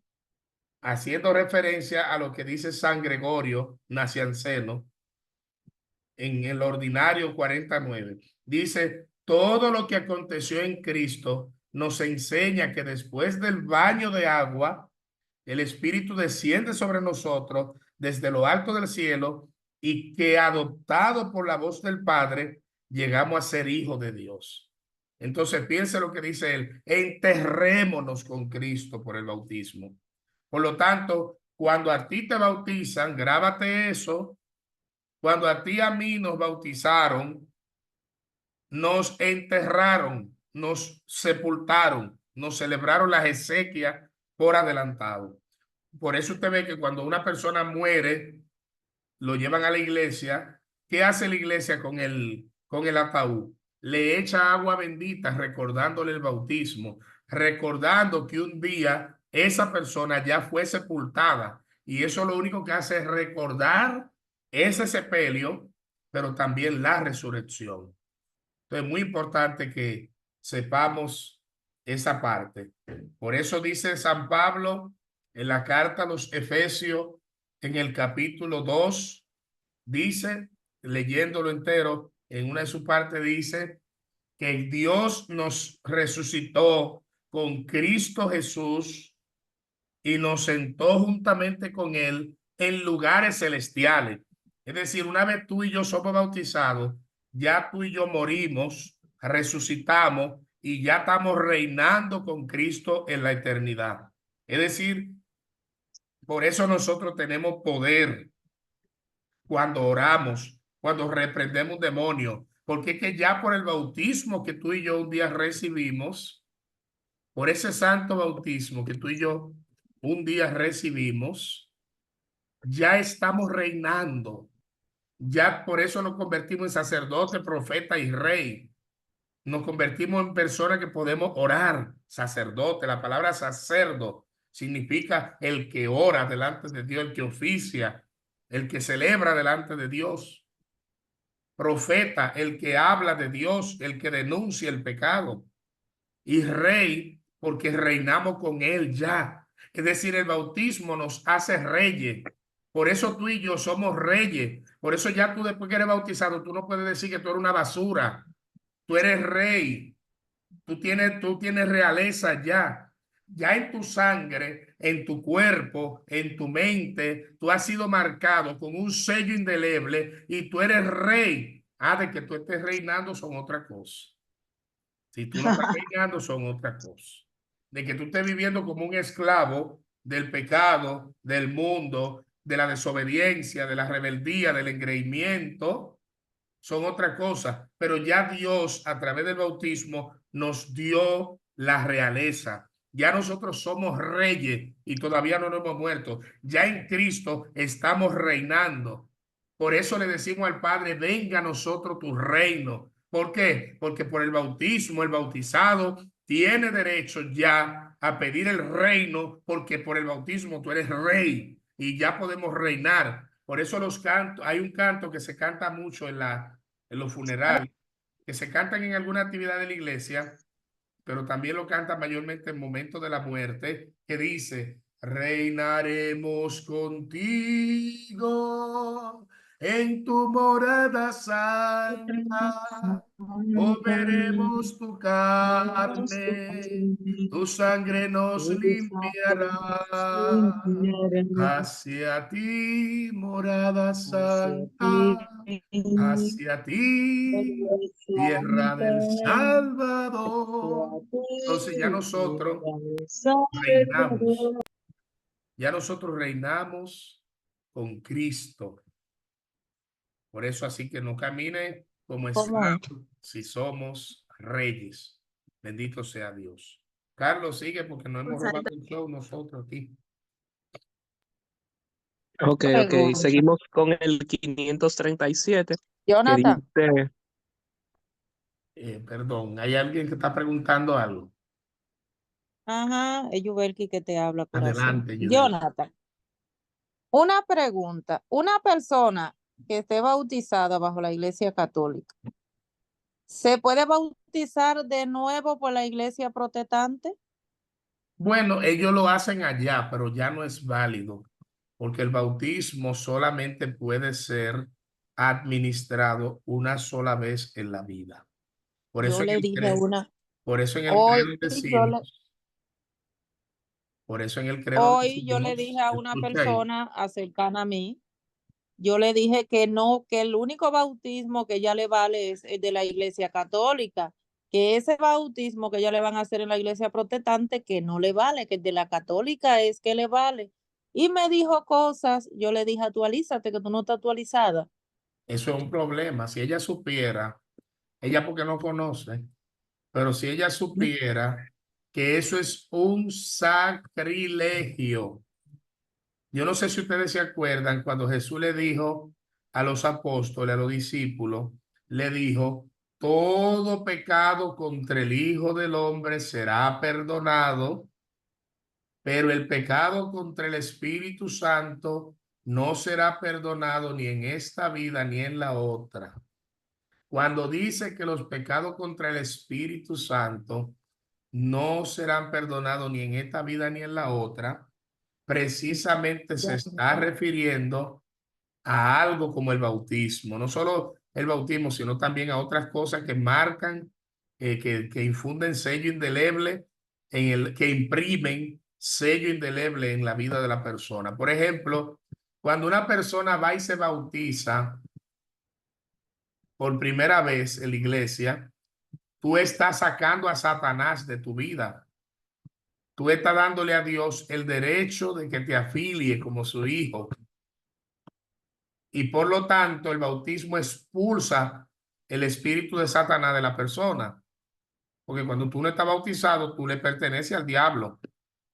haciendo referencia a lo que dice San Gregorio Nacianceno en el ordinario 49. Dice, todo lo que aconteció en Cristo nos enseña que después del baño de agua, el Espíritu desciende sobre nosotros desde lo alto del cielo y que adoptado por la voz del Padre, llegamos a ser hijos de Dios. Entonces piense lo que dice él, enterrémonos con Cristo por el bautismo. Por lo tanto, cuando a ti te bautizan, grábate eso, cuando a ti y a mí nos bautizaron, nos enterraron, nos sepultaron, nos celebraron las exequias por adelantado. Por eso usted ve que cuando una persona muere, lo llevan a la iglesia. ¿Qué hace la iglesia con el ataúd? Le echa agua bendita recordándole el bautismo, recordando que un día esa persona ya fue sepultada. Y eso lo único que hace es recordar ese sepelio, pero también la resurrección. Entonces, es muy importante que sepamos esa parte. Por eso dice San Pablo en la carta a los Efesios, en el capítulo 2, dice, leyéndolo entero, en una de sus partes dice que Dios nos resucitó con Cristo Jesús y nos sentó juntamente con él en lugares celestiales. Es decir, una vez tú y yo somos bautizados, ya tú y yo morimos, resucitamos y ya estamos reinando con Cristo en la eternidad. Es decir, por eso nosotros tenemos poder cuando oramos, cuando reprendemos demonios, porque es que ya por el bautismo que tú y yo un día recibimos, por ese santo bautismo que tú y yo un día recibimos, ya estamos reinando. Ya por eso nos convertimos en sacerdote, profeta y rey. Nos convertimos en personas que podemos orar. Sacerdote, la palabra sacerdo significa el que ora delante de Dios, el que oficia, el que celebra delante de Dios. Profeta, el que habla de Dios, el que denuncia el pecado. Y rey, porque reinamos con él ya. Es decir, el bautismo nos hace reyes. Por eso tú y yo somos reyes. Por eso ya tú después que eres bautizado, tú no puedes decir que tú eres una basura. Tú eres rey. Tú tienes realeza ya. Ya en tu sangre, en tu cuerpo, en tu mente, tú has sido marcado con un sello indeleble y tú eres rey. Ah, de que tú estés reinando son otra cosa. Si tú no estás reinando son otra cosa. De que tú estés viviendo como un esclavo del pecado, del mundo, de la desobediencia, de la rebeldía, del engreimiento, son otra cosa. Pero ya Dios a través del bautismo nos dio la realeza. Ya nosotros somos reyes y todavía no nos hemos muerto. Ya en Cristo estamos reinando. Por eso le decimos al Padre, venga a nosotros tu reino. ¿Por qué? Porque por el bautismo, el bautizado tiene derecho ya a pedir el reino, porque por el bautismo tú eres rey y ya podemos reinar. Por eso los cantos, hay un canto que se canta mucho en los funerales, que se cantan en alguna actividad de la iglesia, pero también lo cantan mayormente en momentos de la muerte, que dice, reinaremos contigo en tu morada santa, comeremos tu carne, tu sangre nos limpiará. Hacia ti, morada santa, hacia ti, tierra del Salvador. Entonces ya nosotros reinamos. Ya nosotros reinamos con Cristo. Por eso así que no camine como esclavos si somos reyes. Bendito sea Dios. Carlos, sigue porque no hemos robado el show nosotros aquí. Ok, seguimos con el 537, que Jonathan, dice, Perdón, ¿hay alguien que está preguntando algo? ajá, es Yubelki que te habla, corazón. Adelante, Yubel. Jonathan, una pregunta. Una persona que esté bautizada bajo la Iglesia Católica, ¿se puede bautizar de nuevo por la Iglesia Protestante? Bueno, ellos lo hacen allá, pero ya no es válido, porque el bautismo solamente puede ser administrado una sola vez en la vida. Por eso Yo en le el dije credo, una, por eso en el hoy credo yo le, decimos, por eso en el credo hoy yo le dije a una escucha ahí, persona cercana a mí yo le dije que no, que el único bautismo que ella le vale es el de la iglesia católica, que ese bautismo que ella le van a hacer en la iglesia protestante, que no le vale, que el de la católica es que le vale. Y me dijo cosas, yo le dije, actualízate, que tú no estás actualizada. Eso es un problema. Si ella supiera, ella porque no conoce, pero si ella supiera que eso es un sacrilegio. Yo no sé si ustedes se acuerdan cuando Jesús le dijo a los apóstoles, a los discípulos, le dijo, todo pecado contra el Hijo del Hombre será perdonado, pero el pecado contra el Espíritu Santo no será perdonado ni en esta vida ni en la otra. Cuando dice que los pecados contra el Espíritu Santo no serán perdonados ni en esta vida ni en la otra, precisamente se está refiriendo a algo como el bautismo, no solo el bautismo, sino también a otras cosas que marcan, que infunden sello indeleble, que imprimen sello indeleble en la vida de la persona. Por ejemplo, cuando una persona va y se bautiza por primera vez en la iglesia, tú estás sacando a Satanás de tu vida. Tú estás dándole a Dios el derecho de que te afilie como su hijo. Y por lo tanto, el bautismo expulsa el espíritu de Satanás de la persona. Porque cuando tú no estás bautizado, tú le perteneces al diablo.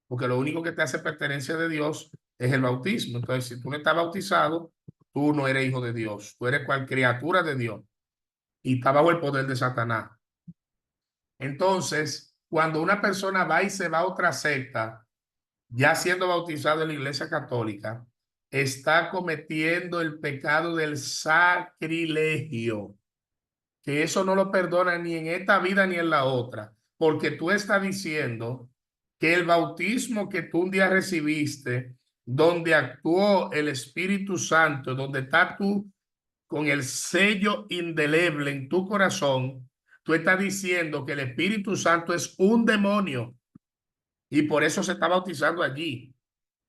Porque lo único que te hace pertenencia de Dios es el bautismo. Entonces, si tú no estás bautizado, tú no eres hijo de Dios. Tú eres cual criatura de Dios. Y está bajo el poder de Satanás. Entonces, cuando una persona va y se va a otra secta, ya siendo bautizado en la iglesia católica, está cometiendo el pecado del sacrilegio, que eso no lo perdona ni en esta vida ni en la otra, porque tú estás diciendo que el bautismo que tú un día recibiste, donde actuó el Espíritu Santo, donde está tú con el sello indeleble en tu corazón, tú estás diciendo que el Espíritu Santo es un demonio y por eso se está bautizando allí.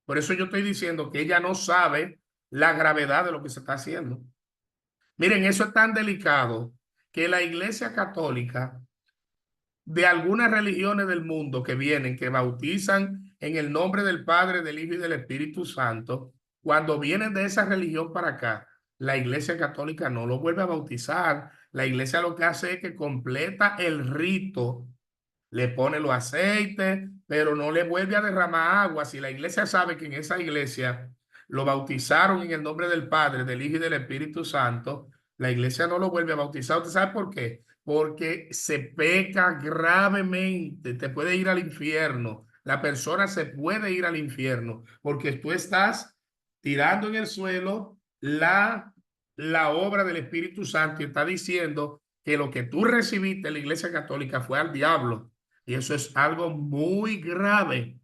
Por eso yo estoy diciendo que ella no sabe la gravedad de lo que se está haciendo. Miren, eso es tan delicado que la Iglesia Católica, de algunas religiones del mundo que vienen, que bautizan en el nombre del Padre, del Hijo y del Espíritu Santo, cuando vienen de esa religión para acá, la Iglesia Católica no lo vuelve a bautizar. La Iglesia lo que hace es que completa el rito, le pone los aceites, pero no le vuelve a derramar agua. Si la iglesia sabe que en esa iglesia lo bautizaron en el nombre del Padre, del Hijo y del Espíritu Santo, la iglesia no lo vuelve a bautizar. ¿Usted sabe por qué? Porque se peca gravemente, te puede ir al infierno. La persona se puede ir al infierno porque tú estás tirando en el suelo la obra del Espíritu Santo y está diciendo que lo que tú recibiste en la iglesia católica fue al diablo. Y eso es algo muy grave,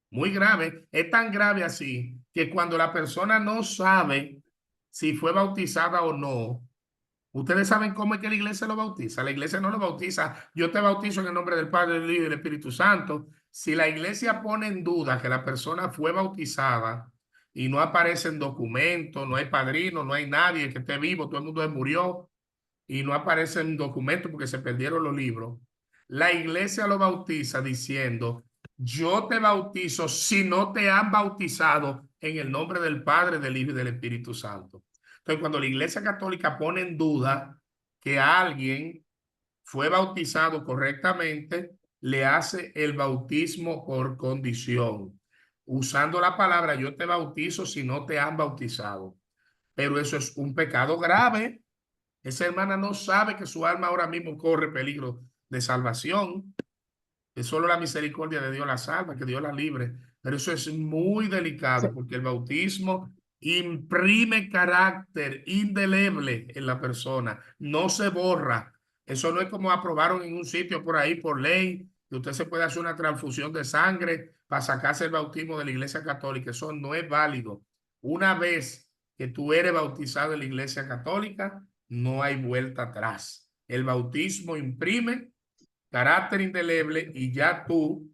muy grave. Es tan grave así que cuando la persona no sabe si fue bautizada o no, ustedes saben cómo es que la iglesia lo bautiza. La iglesia no lo bautiza. Yo te bautizo en el nombre del Padre, del Hijo y del Espíritu Santo. Si la iglesia pone en duda que la persona fue bautizada y no aparece en documentos, no hay padrino, no hay nadie que esté vivo, todo el mundo murió y no aparece en documentos porque se perdieron los libros, la iglesia lo bautiza diciendo, yo te bautizo si no te han bautizado en el nombre del Padre, del Hijo y del Espíritu Santo. Entonces, cuando la iglesia católica pone en duda que alguien fue bautizado correctamente, le hace el bautismo por condición, usando la palabra yo te bautizo si no te han bautizado. Pero eso es un pecado grave. Esa hermana no sabe que su alma ahora mismo corre peligro de salvación. Es solo la misericordia de Dios la salva, que Dios la libre. Pero eso es muy delicado porque el bautismo imprime carácter indeleble en la persona. No se borra. Eso no es como aprobaron en un sitio por ahí por ley, que usted se puede hacer una transfusión de sangre para sacarse el bautismo de la iglesia católica. Eso no es válido. Una vez que tú eres bautizado en la iglesia católica, no hay vuelta atrás. El bautismo imprime carácter indeleble y ya tú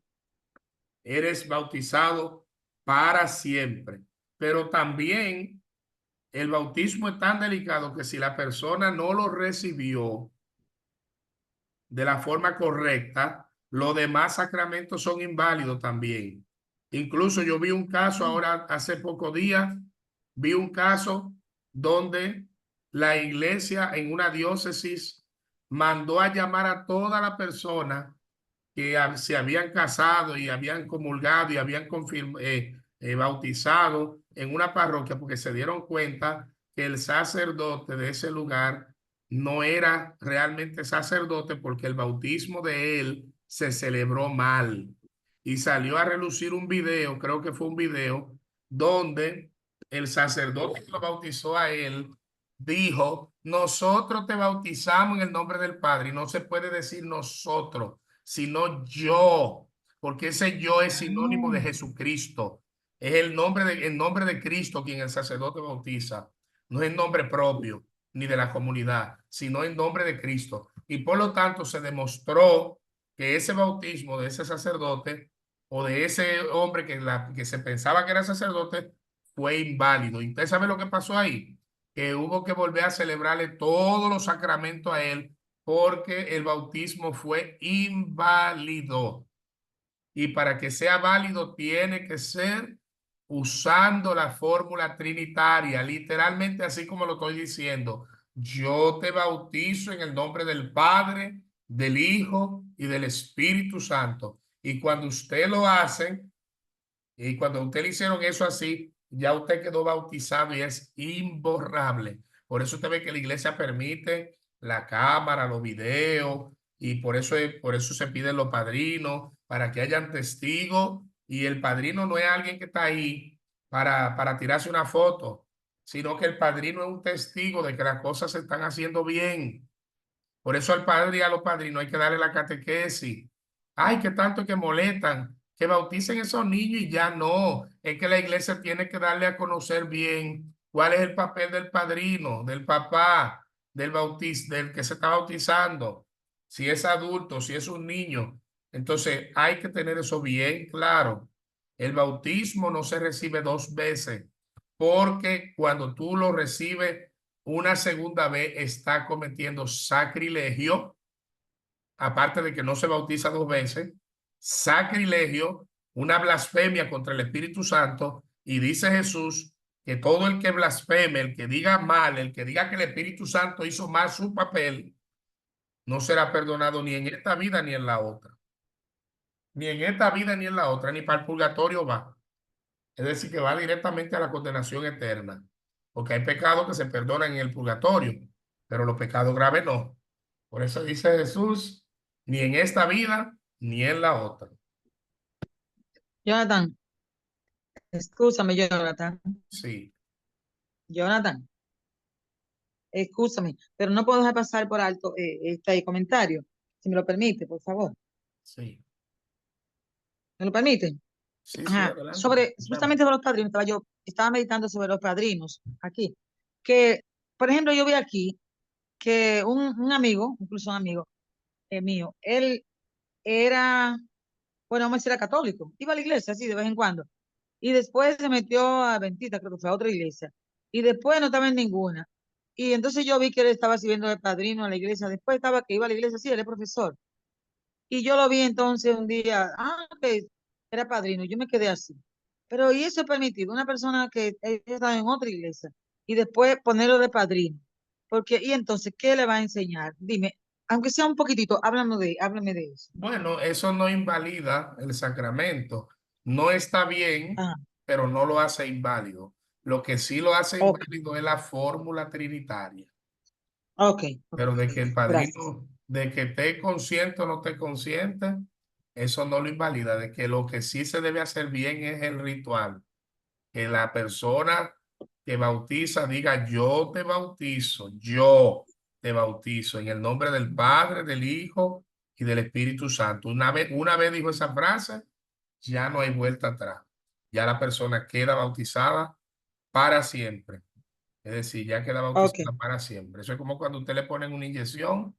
eres bautizado para siempre. Pero también el bautismo es tan delicado que si la persona no lo recibió de la forma correcta, los demás sacramentos son inválidos también. Incluso yo vi un caso ahora, hace pocos días, vi un caso donde la iglesia en una diócesis mandó a llamar a toda la persona que se habían casado y habían comulgado y habían bautizado en una parroquia porque se dieron cuenta que el sacerdote de ese lugar no era realmente sacerdote porque el bautismo de él se celebró mal. Y salió a relucir un video, creo que fue un video, donde el sacerdote que lo bautizó a él dijo: nosotros te bautizamos en el nombre del Padre. Y no se puede decir nosotros, sino yo, porque ese yo es sinónimo de Jesucristo. Es el nombre de Cristo quien el sacerdote bautiza. No es el nombre propio ni de la comunidad, sino en nombre de Cristo. Y por lo tanto se demostró que ese bautismo de ese sacerdote o de ese hombre que se pensaba que era sacerdote fue inválido. ¿Y usted sabe lo que pasó ahí? Que hubo que volver a celebrarle todos los sacramentos a él porque el bautismo fue inválido. Y para que sea válido tiene que ser usando la fórmula trinitaria, literalmente así como lo estoy diciendo. Yo te bautizo en el nombre del Padre, del Hijo y del Espíritu Santo. Y cuando usted lo hace, y cuando usted le hicieron eso así, ya usted quedó bautizado y es imborrable. Por eso usted ve que la iglesia permite la cámara, los videos, y por eso se piden los padrinos, para que hayan testigos. Y el padrino no es alguien que está ahí para tirarse una foto, sino que el padrino es un testigo de que las cosas se están haciendo bien. Por eso al padre y a los padrinos hay que darle la catequesis. Ay, qué tanto que molestan, que bauticen esos niños y ya no. Es que la iglesia tiene que darle a conocer bien cuál es el papel del padrino, del papá, del que se está bautizando. Si es adulto, si es un niño. Entonces hay que tener eso bien claro. El bautismo no se recibe dos veces, porque cuando tú lo recibes una segunda vez está cometiendo sacrilegio, aparte de que no se bautiza dos veces, sacrilegio, una blasfemia contra el Espíritu Santo. Y dice Jesús que todo el que blasfeme, el que diga mal, el que diga que el Espíritu Santo hizo mal su papel, no será perdonado ni en esta vida ni en la otra. Ni en esta vida ni en la otra, ni para el purgatorio va. Es decir, que va directamente a la condenación eterna. Porque hay pecados que se perdonan en el purgatorio, pero los pecados graves no. Por eso dice Jesús, ni en esta vida ni en la otra. Jonathan, escúchame, Jonathan. Sí, Jonathan, escúchame, pero no puedo dejar pasar por alto este comentario, si me lo permite, por favor. sí, ¿Me lo permite? sí, Ajá. adelante. Justamente sobre los padrinos, estaba meditando sobre los padrinos aquí, que, por ejemplo, yo vi aquí que un amigo, incluso un amigo mío, él era, bueno, vamos a decir, era católico, iba a la iglesia así de vez en cuando, y después se metió a Bendita, creo que fue a otra iglesia, y después no estaba en ninguna. Y entonces yo vi que él estaba sirviendo de padrino a la iglesia, después estaba que iba a la iglesia, sí, él es profesor. Y yo lo vi entonces un día, que era padrino, yo me quedé así. Pero ¿y eso es permitido? Una persona que está en otra iglesia y después ponerlo de padrino. Porque, y entonces, ¿qué le va a enseñar? Dime, aunque sea un poquitito, háblame de eso. Bueno, eso no invalida el sacramento. No está bien, Ajá, pero no lo hace inválido. Lo que sí lo hace ok, inválido es la fórmula trinitaria. ok, Pero de que el gracias. padrino, de que esté consciente o no esté consciente, eso no lo invalida. De que lo que sí se debe hacer bien es el ritual. Que la persona que bautiza diga: yo te bautizo en el nombre del Padre, del Hijo y del Espíritu Santo. Una vez dijo esa frase, ya no hay vuelta atrás. Ya la persona queda bautizada para siempre. Es decir, ya queda Ok, bautizada para siempre. Eso es como cuando usted le ponen una inyección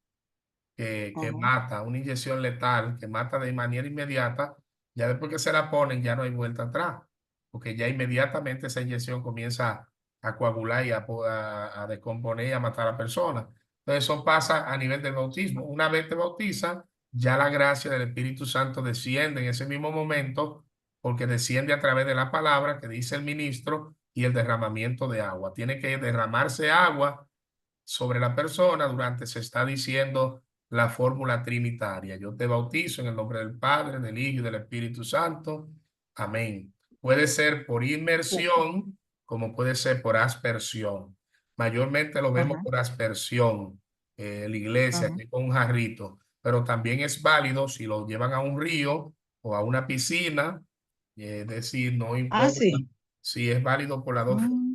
que ajá, mata, una inyección letal, que mata de manera inmediata. Ya después que se la ponen, ya no hay vuelta atrás, porque ya inmediatamente esa inyección comienza a coagular y a descomponer y a matar a la persona. Entonces eso pasa a nivel del bautismo. Una vez te bautiza, ya la gracia del Espíritu Santo desciende en ese mismo momento, porque desciende a través de la palabra que dice el ministro y el derramamiento de agua. Tiene que derramarse agua sobre la persona durante se está diciendo la fórmula trinitaria. Yo te bautizo en el nombre del Padre, del Hijo y del Espíritu Santo. Amén. Puede ser por inmersión, como puede ser por aspersión. Mayormente lo vemos Ajá, por aspersión, la iglesia, ajá. que con un jarrito, pero también es válido si lo llevan a un río o a una piscina, es decir, no Ah, importa sí. si es válido por las dos. Mm,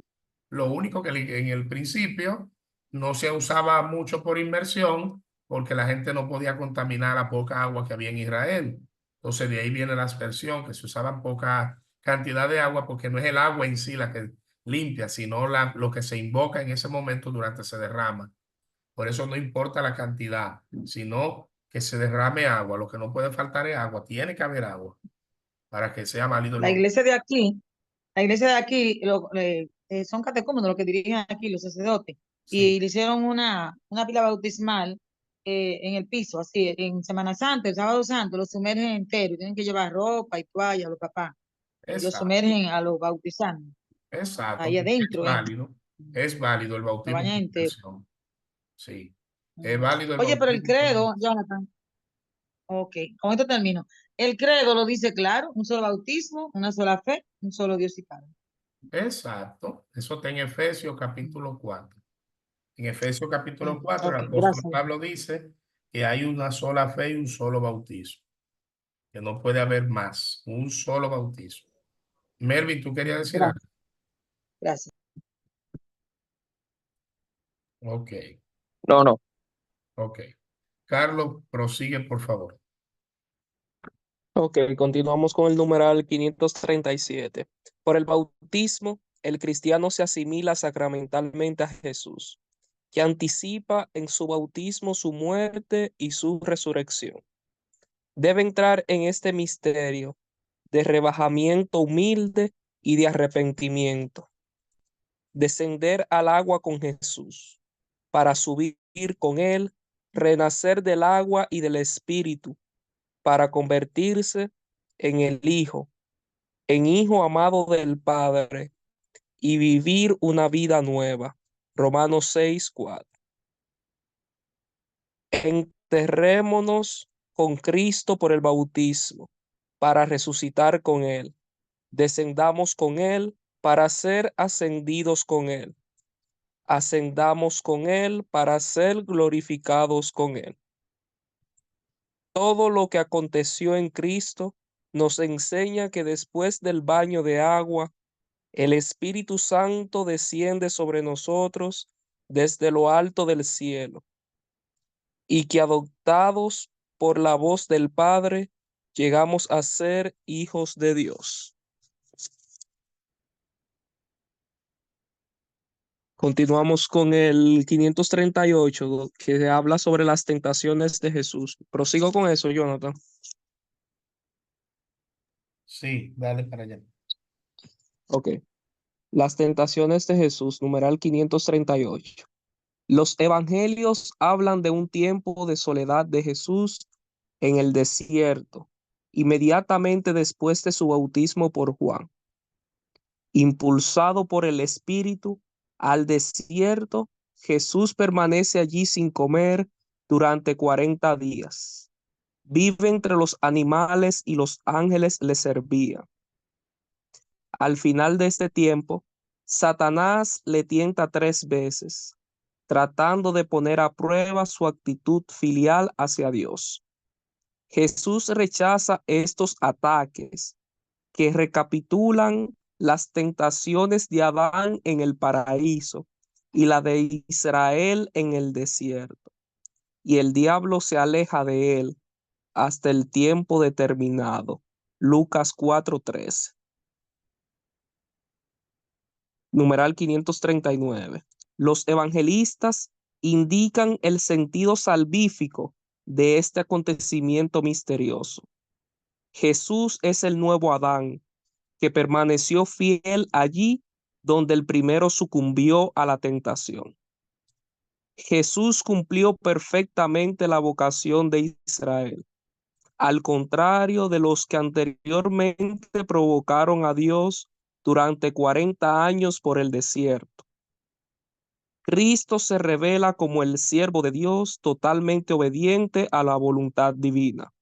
Lo único que en el principio no se usaba mucho por inmersión porque la gente no podía contaminar la poca agua que había en Israel. Entonces de ahí viene la aspersión, que se usaba poca cantidad de agua porque no es el agua en sí la que limpia, sino lo que se invoca en ese momento durante se derrama. Por eso no importa la cantidad, sino que se derrame agua. Lo que no puede faltar es agua, tiene que haber agua para que sea válido el La bautismo. iglesia de aquí, la iglesia de aquí son catecúmenos los que dirigen aquí, los sacerdotes, Sí, y le hicieron una pila bautismal en el piso, así, en Semana Santa, el Sábado Santo, lo sumergen entero, tienen que llevar ropa y toalla a los papás, y lo exacto. sumergen a los bautizantes, Exacto, ahí porque adentro, es válido el lo bautismo bañan por entero. inmersión. Sí, es Mm. válido el Oye, pero el bautismo por credo, inmersión. Jonathan, ok, con esto termino. El credo lo dice claro, un solo bautismo, una sola fe, un solo Dios y Padre. Exacto, eso está en Efesios capítulo 4. En Efesios capítulo 4 Ok, el apóstol gracias. Pablo dice que hay una sola fe y un solo bautismo, que no puede haber más, un solo bautismo. Melvin, ¿tú querías decir algo? Gracias, gracias. Ok, No, no. ok. Carlos, prosigue, por favor. Ok, continuamos con el numeral 537. Por el bautismo, el cristiano se asimila sacramentalmente a Jesús, que anticipa en su bautismo su muerte y su resurrección. Debe entrar en este misterio de rebajamiento humilde y de arrepentimiento, descender al agua con Jesús, para subir con Él, renacer del agua y del Espíritu, para convertirse en el Hijo, en Hijo amado del Padre, y vivir una vida nueva. Romanos 6:4. Enterrémonos con Cristo por el bautismo, para resucitar con Él. Descendamos con Él para ser ascendidos con Él. Ascendamos con Él para ser glorificados con Él. Todo lo que aconteció en Cristo nos enseña que después del baño de agua, el Espíritu Santo desciende sobre nosotros desde lo alto del cielo, y que adoptados por la voz del Padre, llegamos a ser hijos de Dios. Continuamos con el 538, que habla sobre las tentaciones de Jesús. Prosigo con eso, Jonathan. Sí, dale para allá. Ok. Las tentaciones de Jesús, numeral 538. Los evangelios hablan de un tiempo de soledad de Jesús en el desierto, inmediatamente después de su bautismo por Juan. Impulsado por el Espíritu al desierto, Jesús permanece allí sin comer durante 40 días. Vive entre los animales y los ángeles le servían. Al final de este tiempo, Satanás le tienta 3 veces, tratando de poner a prueba su actitud filial hacia Dios. Jesús rechaza estos ataques, que recapitulan las tentaciones de Adán en el paraíso y la de Israel en el desierto. Y el diablo se aleja de él hasta el tiempo determinado. Lucas 4:13. Numeral 539. Los evangelistas indican el sentido salvífico de este acontecimiento misterioso. Jesús es el nuevo Adán, que permaneció fiel allí donde el primero sucumbió a la tentación. Jesús cumplió perfectamente la vocación de Israel, al contrario de los que anteriormente provocaron a Dios durante 40 años por el desierto. Cristo se revela como el siervo de Dios totalmente obediente a la voluntad divina.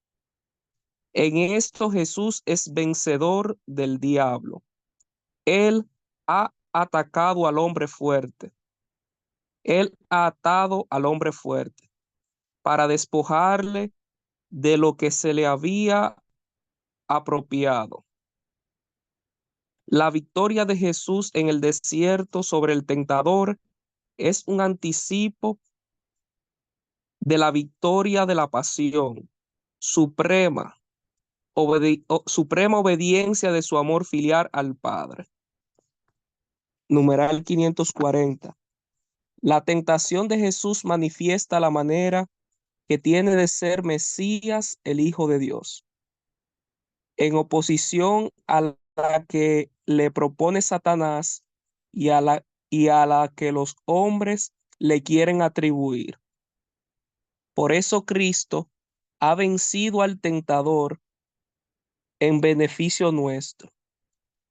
En esto Jesús es vencedor del diablo. Él ha atacado al hombre fuerte. Él ha atado al hombre fuerte para despojarle de lo que se le había apropiado. La victoria de Jesús en el desierto sobre el tentador es un anticipo de la victoria de la pasión, suprema obediencia de su amor filial al Padre. Numeral 540. La tentación de Jesús manifiesta la manera que tiene de ser Mesías, el Hijo de Dios, en oposición a la que le propone Satanás y a la que los hombres le quieren atribuir. Por eso Cristo ha vencido al tentador en beneficio nuestro,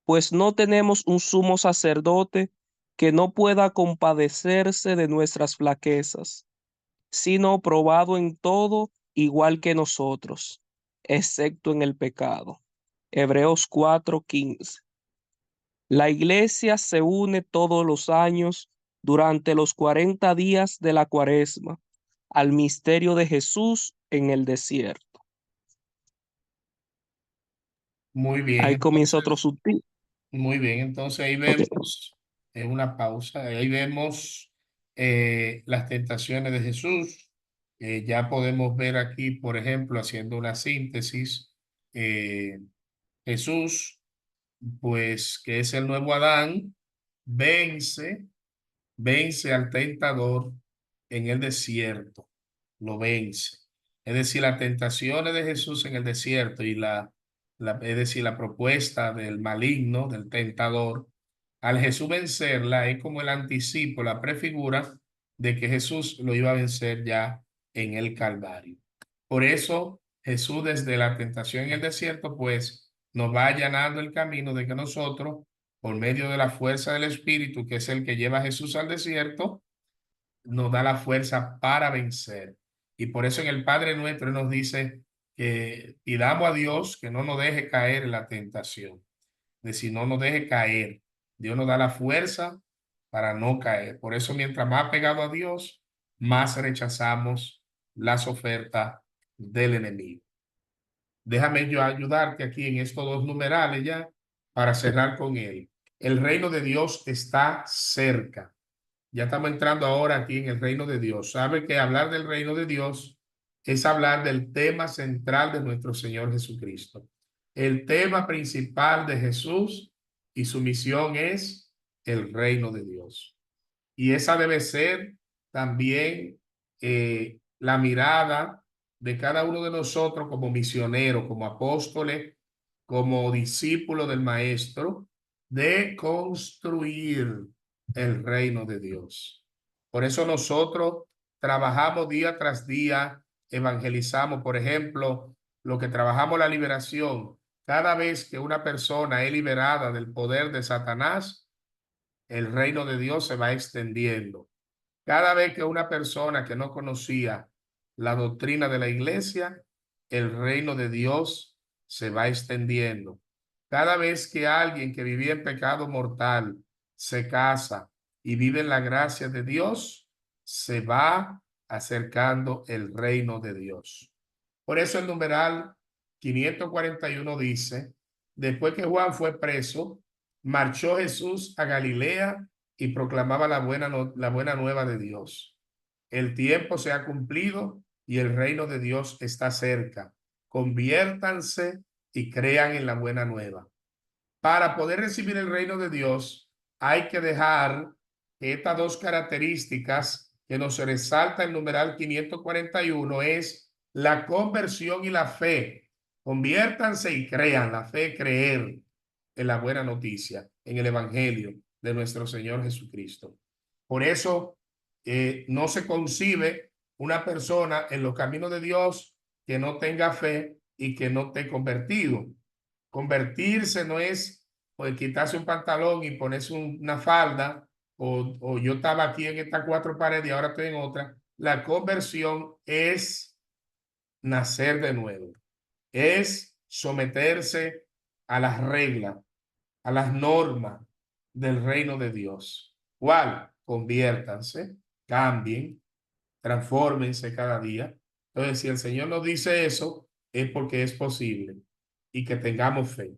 pues no tenemos un sumo sacerdote que no pueda compadecerse de nuestras flaquezas, sino probado en todo igual que nosotros, excepto en el pecado. Hebreos 4:15. La iglesia se une todos los años durante los 40 días de la Cuaresma al misterio de Jesús en el desierto. Muy bien, Ahí comienza otro entonces, subtítulo. muy bien, entonces ahí Ok. vemos una pausa, ahí vemos las tentaciones de Jesús. Ya podemos ver aquí, por ejemplo, haciendo una síntesis, Jesús, pues que es el nuevo Adán, vence al tentador en el desierto, lo vence. Es decir, las tentaciones de Jesús en el desierto y es decir, la propuesta del maligno, del tentador, al Jesús vencerla es como el anticipo, la prefigura de que Jesús lo iba a vencer ya en el Calvario. Por eso Jesús desde la tentación en el desierto, pues nos va allanando el camino de que nosotros, por medio de la fuerza del Espíritu, que es el que lleva a Jesús al desierto, nos da la fuerza para vencer. Y por eso en el Padre Nuestro nos dice que pidamos a Dios que no nos deje caer en la tentación. De si no nos deje caer. Dios nos da la fuerza para no caer. Por eso mientras más pegado a Dios, más rechazamos las ofertas del enemigo. Déjame yo ayudarte aquí en estos dos numerales ya para cerrar con él. El reino de Dios está cerca. Ya estamos entrando ahora aquí en el reino de Dios. Sabe que hablar del reino de Dios es hablar del tema central de nuestro Señor Jesucristo. El tema principal de Jesús y su misión es el reino de Dios. Y esa debe ser también la mirada de cada uno de nosotros como misioneros, como apóstoles, como discípulos del Maestro, de construir el reino de Dios. Por eso nosotros trabajamos día tras día, evangelizamos, por ejemplo, lo que trabajamos la liberación. Cada vez que una persona es liberada del poder de Satanás, el reino de Dios se va extendiendo. Cada vez que una persona que no conocía la doctrina de la iglesia, el reino de Dios se va extendiendo. Cada vez que alguien que vivía en pecado mortal se casa y vive en la gracia de Dios, se va acercando el reino de Dios. Por eso el numeral 541 dice, después que Juan fue preso, marchó Jesús a Galilea y proclamaba la buena nueva de Dios. El tiempo se ha cumplido y el reino de Dios está cerca. Conviértanse y crean en la buena nueva. Para poder recibir el reino de Dios, hay que dejar que estas dos características que nos resalta el numeral 541 es la conversión y la fe. Conviértanse y crean, la fe, creer en la buena noticia, en el evangelio de nuestro Señor Jesucristo. Por eso no se concibe una persona en los caminos de Dios que no tenga fe y que no esté convertido. Convertirse no es pues, quitarse un pantalón y ponerse una falda, o yo estaba aquí en estas 4 paredes y ahora estoy en otra. La conversión es nacer de nuevo, es someterse a las reglas, a las normas del reino de Dios. ¿Cuál? Conviértanse, cambien, transfórmense cada día. Entonces, si el Señor nos dice eso, es porque es posible y que tengamos fe.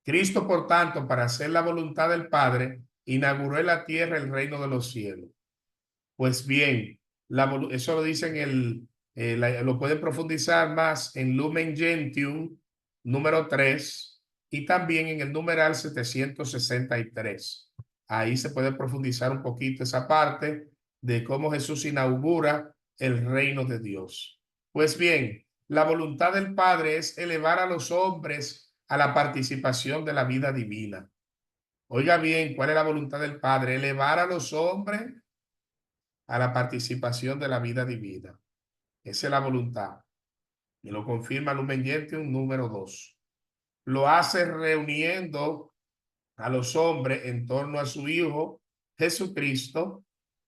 Cristo, por tanto, para hacer la voluntad del Padre, inauguró en la tierra el reino de los cielos. Pues bien, eso lo dice en lo pueden profundizar más en Lumen Gentium, número 3, y también en el numeral 763. Ahí se puede profundizar un poquito esa parte de cómo Jesús inaugura el reino de Dios. Pues bien, la voluntad del Padre es elevar a los hombres a la participación de la vida divina. Oiga bien, ¿cuál es la voluntad del Padre? Elevar a los hombres a la participación de la vida divina. Esa es la voluntad. Y lo confirma Lumen Gentium número 2. Lo hace reuniendo a los hombres en torno a su Hijo Jesucristo.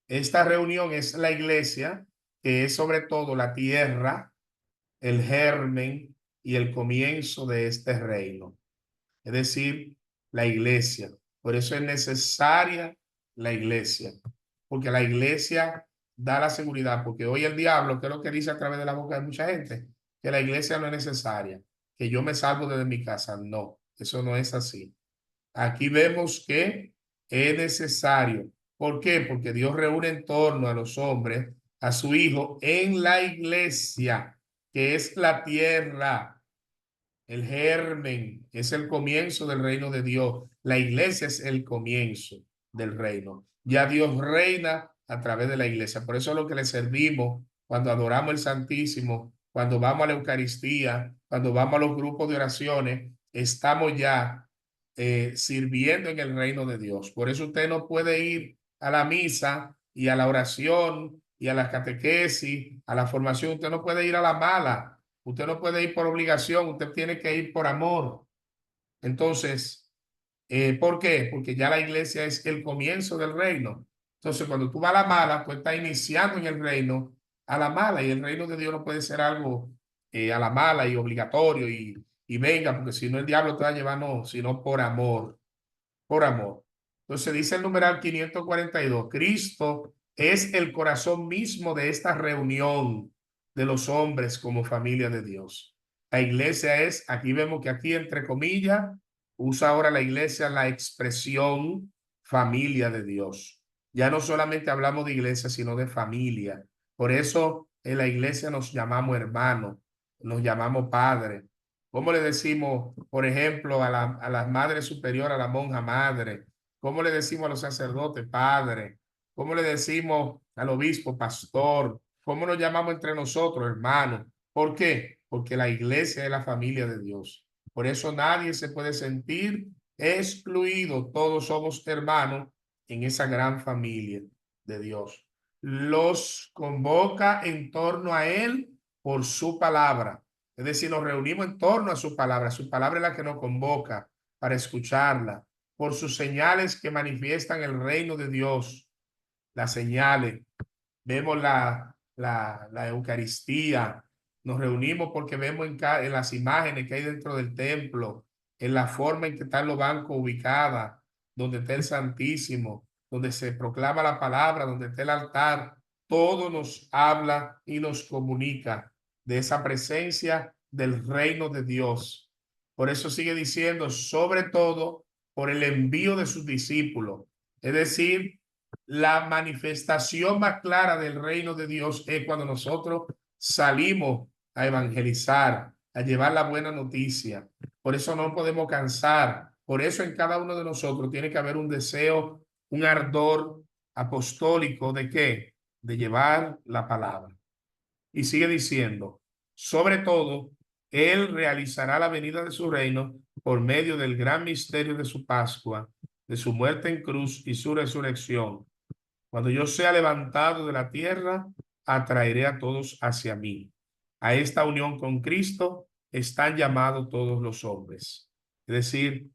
Esta reunión es la iglesia, que es sobre todo la tierra, el germen y el comienzo de este reino. Es decir, la iglesia. Por eso es necesaria la iglesia, porque la iglesia da la seguridad, porque hoy el diablo, que es lo que dice a través de la boca de mucha gente, que la iglesia no es necesaria, que yo me salvo desde mi casa. No, eso no es así. Aquí vemos que es necesario. ¿Por qué? Porque Dios reúne en torno a los hombres, a su Hijo, en la iglesia, que es la tierra. El germen es el comienzo del reino de Dios. La iglesia es el comienzo del reino. Ya Dios reina a través de la iglesia. Por eso es lo que le servimos cuando adoramos el Santísimo, cuando vamos a la Eucaristía, cuando vamos a los grupos de oraciones, estamos ya sirviendo en el reino de Dios. Por eso usted no puede ir a la misa y a la oración y a la catequesis, a la formación. Usted no puede ir a la mala. Usted no puede ir por obligación, usted tiene que ir por amor. Entonces, ¿por qué? Porque ya la iglesia es el comienzo del reino. Entonces, cuando tú vas a la mala, pues estás iniciando en el reino a la mala, y el reino de Dios no puede ser algo a la mala y obligatorio y venga, porque si no el diablo te va a llevar, no, sino por amor, por amor. Entonces dice el numeral 542, Cristo es el corazón mismo de esta reunión de los hombres como familia de Dios. La iglesia es, aquí vemos que aquí entre comillas, usa ahora la iglesia la expresión familia de Dios. Ya no solamente hablamos de iglesia, sino de familia. Por eso en la iglesia nos llamamos hermanos, nos llamamos padres. ¿Cómo le decimos, por ejemplo, a la madre superior, a la monja madre? ¿Cómo le decimos a los sacerdotes padre? ¿Cómo le decimos al obispo pastor? ¿Cómo nos llamamos entre nosotros hermanos? ¿Por qué? Porque la iglesia es la familia de Dios. Por eso nadie se puede sentir excluido. Todos somos hermanos en esa gran familia de Dios. Los convoca en torno a Él por su palabra. Es decir, nos reunimos en torno a su palabra. Su palabra es la que nos convoca para escucharla. Por sus señales que manifiestan el reino de Dios. Las señales. Vemos la Eucaristía. Nos reunimos porque vemos en las imágenes que hay dentro del templo, en la forma en que están los bancos ubicados, donde está el Santísimo, donde se proclama la palabra, donde está el altar. Todo nos habla y nos comunica de esa presencia del reino de Dios. Por eso sigue diciendo, sobre todo por el envío de sus discípulos. Es decir, la manifestación más clara del reino de Dios es cuando nosotros salimos a evangelizar, a llevar la buena noticia. Por eso no podemos cansar. Por eso en cada uno de nosotros tiene que haber un deseo, un ardor apostólico ¿de qué? De llevar la palabra. Y sigue diciendo, sobre todo, Él realizará la venida de su reino por medio del gran misterio de su Pascua, de su muerte en cruz y su resurrección. Cuando yo sea levantado de la tierra, atraeré a todos hacia mí. A esta unión con Cristo están llamados todos los hombres. Es decir,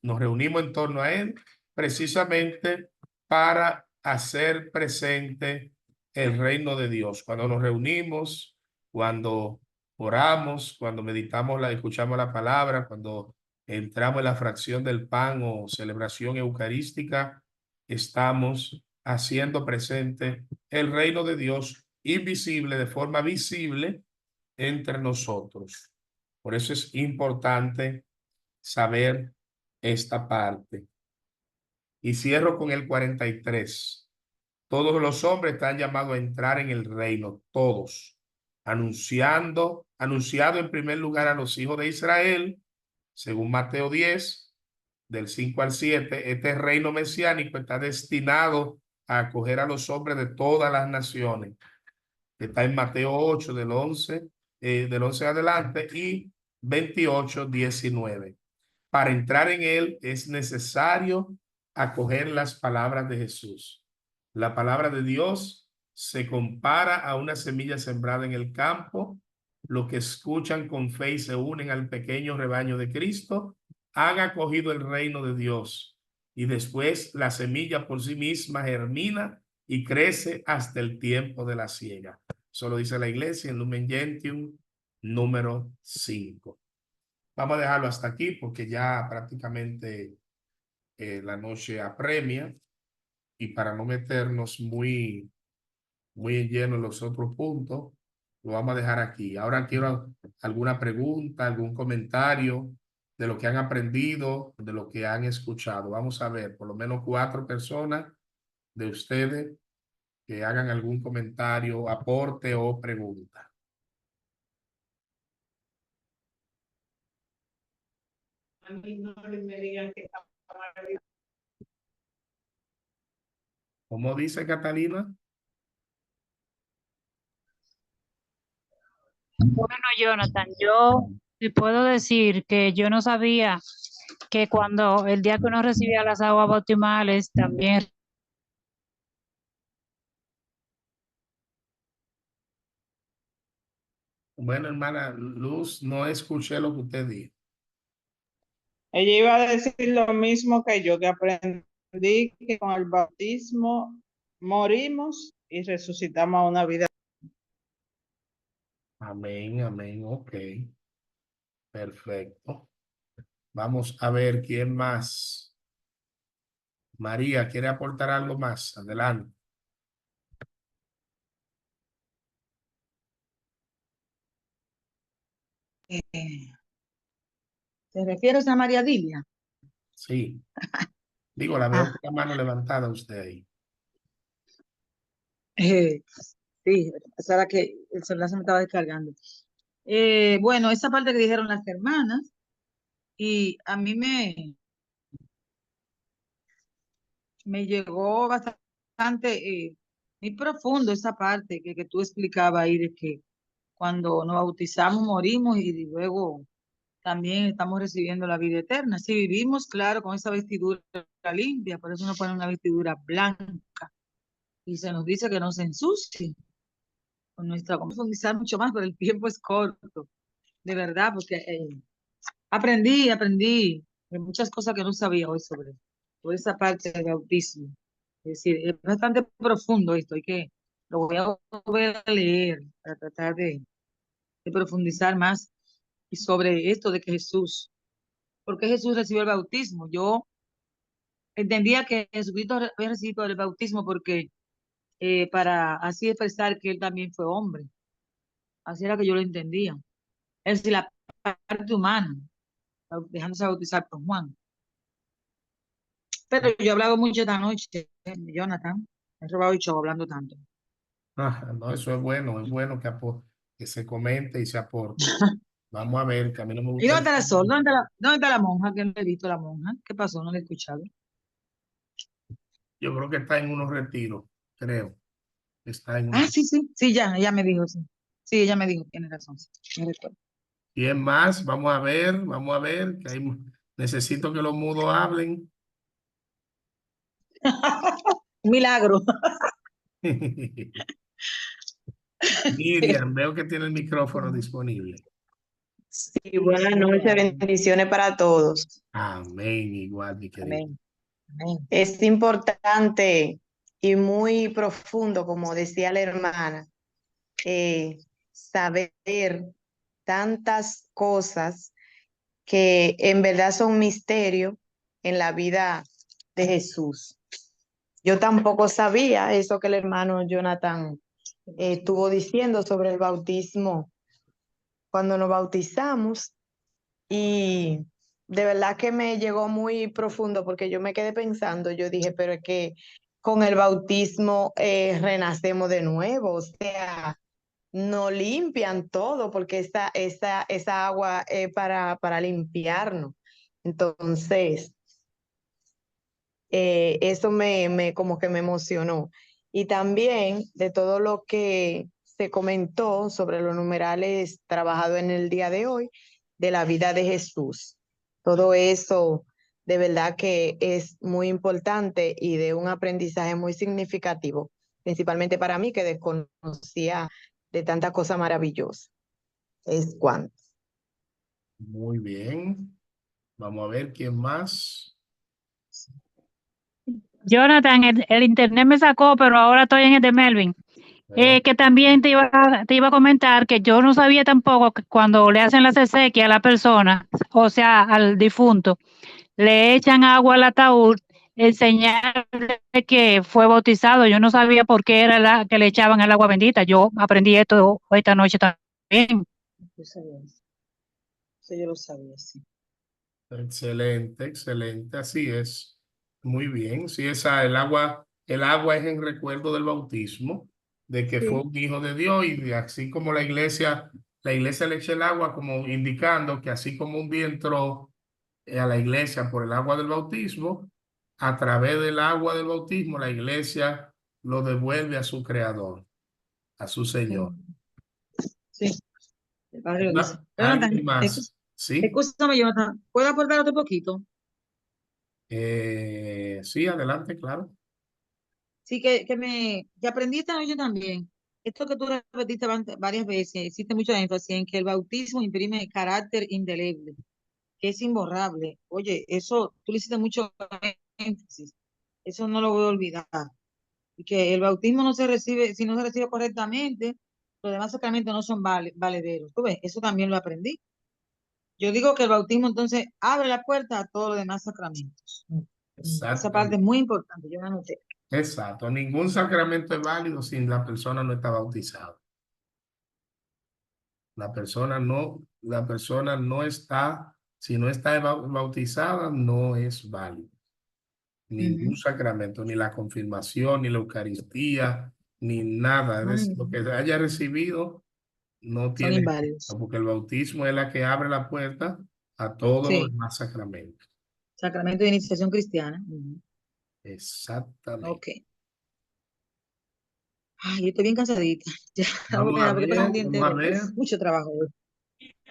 nos reunimos en torno a Él precisamente para hacer presente el reino de Dios. Cuando nos reunimos, cuando oramos, cuando meditamos, escuchamos la palabra, cuando entramos en la fracción del pan o celebración eucarística, estamos haciendo presente el reino de Dios invisible, de forma visible entre nosotros. Por eso es importante saber esta parte. Y cierro con el 43. Todos los hombres están llamados a entrar en el reino, todos, anunciado en primer lugar a los hijos de Israel, según Mateo 10, del 5 al 7. Este reino mesiánico está destinado a acoger a los hombres de todas las naciones. Está en Mateo 8, del 11 adelante, y 28, 19. Para entrar en él es necesario acoger las palabras de Jesús. La palabra de Dios se compara a una semilla sembrada en el campo. Los que escuchan con fe y se unen al pequeño rebaño de Cristo han acogido el reino de Dios, y después la semilla por sí misma germina y crece hasta el tiempo de la siega. Eso lo dice la iglesia en Lumen Gentium número 5. Vamos a dejarlo hasta aquí porque ya prácticamente la noche apremia, y para no meternos muy en lleno en los otros puntos, lo vamos a dejar aquí. Ahora quiero alguna pregunta, algún comentario de lo que han aprendido, de lo que han escuchado. Vamos a ver, por lo menos 4 personas de ustedes que hagan algún comentario, aporte o pregunta. A mí no me digan que ¿Cómo dice Catalina? Bueno, Jonathan, yo te puedo decir que yo no sabía que cuando el día que uno recibía las aguas bautismales también. Bueno, hermana Luz, no escuché lo que usted dijo. ella iba a decir lo mismo que yo, que aprendí que con el bautismo morimos y resucitamos a una vida. Amén, amén, ok. Perfecto. Vamos a ver quién más. María, ¿quiere aportar algo más? Adelante. ¿Te refieres a María Dilia? Sí. Digo, la veo con la mano levantada usted ahí. Sí, pensaba que el celular se me estaba descargando. Bueno, esa parte que dijeron las hermanas, y a mí me llegó bastante, muy profundo esa parte que tú explicabas ahí de que cuando nos bautizamos morimos y luego también estamos recibiendo la vida eterna. Si vivimos, claro, con esa vestidura limpia, por eso nos ponen una vestidura blanca y se nos dice que no se ensucie con nuestra. Vamos a profundizar mucho más, pero el tiempo es corto, de verdad, porque aprendí de muchas cosas que no sabía hoy sobre esa parte del bautismo. Es decir, es bastante profundo esto, lo voy a volver a leer para tratar de profundizar más y sobre esto de que Jesús, ¿por qué Jesús recibió el bautismo? Yo entendía que Jesucristo había recibido el bautismo porque para así expresar que él también fue hombre. Así era que yo lo entendía. Es decir, la parte humana, dejándose bautizar por Juan. Pero yo he hablado mucho esta noche, Jonathan. He robado el show hablando tanto. No, eso es bueno que se comente y se aporte. Vamos a ver, que a mí no me ¿Y gusta. dónde está la Sol? ¿Dónde está la monja? Que no he visto la monja. ¿Qué pasó? No la he escuchado. Yo creo que está en unos retiros, creo. Está en Ah, sí, ya, ella me dijo, sí. Sí, ella me dijo, tiene razón. Sí, me recuerdo. ¿Quién más? Vamos a ver, que necesito que los mudos hablen. Milagro. Miriam, veo que tiene el micrófono disponible. Sí, buenas noches, bendiciones para todos. Amén, igual, mi querido. Amén. Amén. Es importante y muy profundo, como decía la hermana, saber tantas cosas que en verdad son misterios en la vida de Jesús. Yo tampoco sabía eso que el hermano Jonathan estuvo diciendo sobre el bautismo cuando nos bautizamos, y de verdad que me llegó muy profundo porque yo me quedé pensando, yo dije, pero es que con el bautismo renacemos de nuevo, o sea, nos limpian todo porque esa agua es para limpiarnos. Entonces, eso como que me emocionó. Y también de todo lo que se comentó sobre los numerales trabajados en el día de hoy, de la vida de Jesús. Todo eso de verdad que es muy importante y de un aprendizaje muy significativo, principalmente para mí que desconocía de tanta cosa maravillosa. Es cuanto. Muy bien. Vamos a ver quién más. Jonathan, el internet me sacó, pero ahora estoy en el de Melvin. Que también te iba a comentar que yo no sabía tampoco que cuando le hacen las exequias a la persona, o sea, al difunto, le echan agua al ataúd en señal de que fue bautizado. Yo no sabía por qué era que le echaban el agua bendita. Yo aprendí esto esta noche también. Yo sabía eso. Eso yo lo sabía, sí. Excelente, excelente. Así es. Muy bien. Sí, el agua es en recuerdo del bautismo, de que fue un hijo de Dios, y así como la iglesia le echa el agua como indicando que así como un día entró a la iglesia por el agua del bautismo, a través del agua del bautismo la iglesia lo devuelve a su creador, a su Señor. Sí, el padre lo dice. ¿Alguien Jonathan, más? ¿Sí? escúchame, Jonathan, ¿puedo aportar otro poquito? Sí, adelante, claro. Sí, que aprendí esta noche también. Esto que tú repetiste varias veces, hiciste mucho énfasis en que el bautismo imprime carácter indeleble, que es imborrable. Oye, eso tú le hiciste mucho énfasis. Eso no lo voy a olvidar. Y que el bautismo no se recibe, si no se recibe correctamente, los demás sacramentos no son valederos. ¿Tú ves? Eso también lo aprendí. Yo digo que el bautismo entonces abre la puerta a todos los demás sacramentos. Esa parte es muy importante, yo la anoté. Exacto. Ningún sacramento es válido si la persona no está bautizada. La persona no está, si no está bautizada, no es válido. Ningún sacramento, ni la confirmación, ni la Eucaristía, ni nada. Es decir, lo que haya recibido no Son tiene, inválidos. porque el bautismo es la que abre la puerta a todos los Sí, demás sacramentos. sacramento de iniciación cristiana. Exactamente. Ok. Ay, yo estoy bien cansadita. Ya, Vamos a porque pasé un ver, día vamos a entero. ver. Mucho trabajo hoy.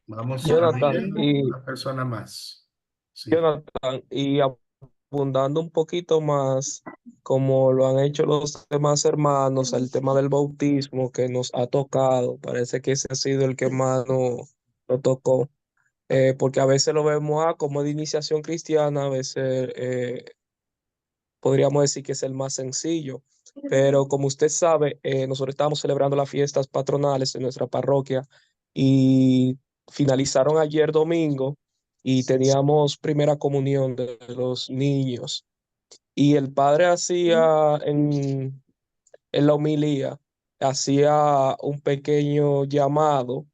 Vamos a Jonathan, ver y una persona más. Sí. Jonathan, y abundando un poquito más, como lo han hecho los demás hermanos, al tema del bautismo que nos ha tocado, parece que ese ha sido el que más nos tocó, porque a veces lo vemos como de iniciación cristiana, a veces podríamos decir que es el más sencillo, pero como usted sabe, nosotros estamos celebrando las fiestas patronales en nuestra parroquia y finalizaron ayer domingo y teníamos primera comunión de los niños. Y el padre hacía en la homilía, hacía un pequeño llamado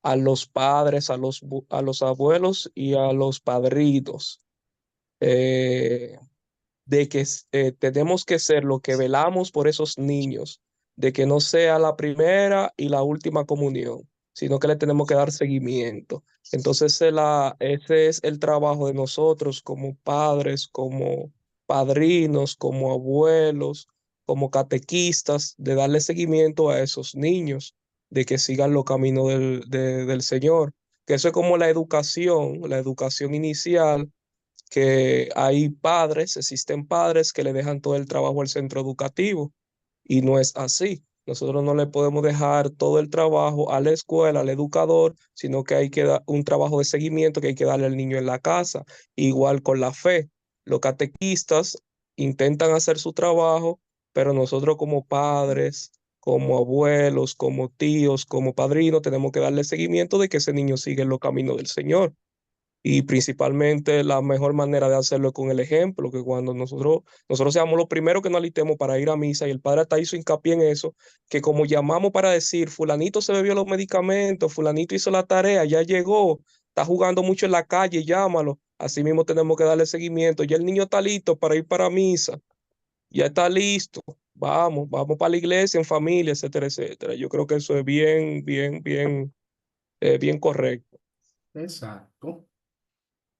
a los padres, a los abuelos y a los padrinos, de que tenemos que ser lo que velamos por esos niños, de que no sea la primera y la última comunión, sino que le tenemos que dar seguimiento. Entonces, ese es el trabajo de nosotros como padres, como padrinos, como abuelos, como catequistas, de darle seguimiento a esos niños, de que sigan los caminos del Señor. Que eso es como la educación inicial que hay padres, existen padres que le dejan todo el trabajo al centro educativo y no es así. Nosotros no le podemos dejar todo el trabajo a la escuela, al educador, sino que hay que dar un trabajo de seguimiento que hay que darle al niño en la casa. Igual con la fe. Los catequistas intentan hacer su trabajo, pero nosotros como padres, como abuelos, como tíos, como padrinos, tenemos que darle seguimiento de que ese niño siga en los caminos del Señor. Y principalmente la mejor manera de hacerlo es con el ejemplo, que cuando nosotros seamos los primeros que nos alistemos para ir a misa, y el padre hasta hizo hincapié en eso, que como llamamos para decir, fulanito se bebió los medicamentos, fulanito hizo la tarea, ya llegó, está jugando mucho en la calle, llámalo. Así mismo tenemos que darle seguimiento. Ya el niño está listo para ir para misa, ya está listo. Vamos para la iglesia en familia, etcétera, etcétera. Yo creo que eso es bien correcto. Exacto.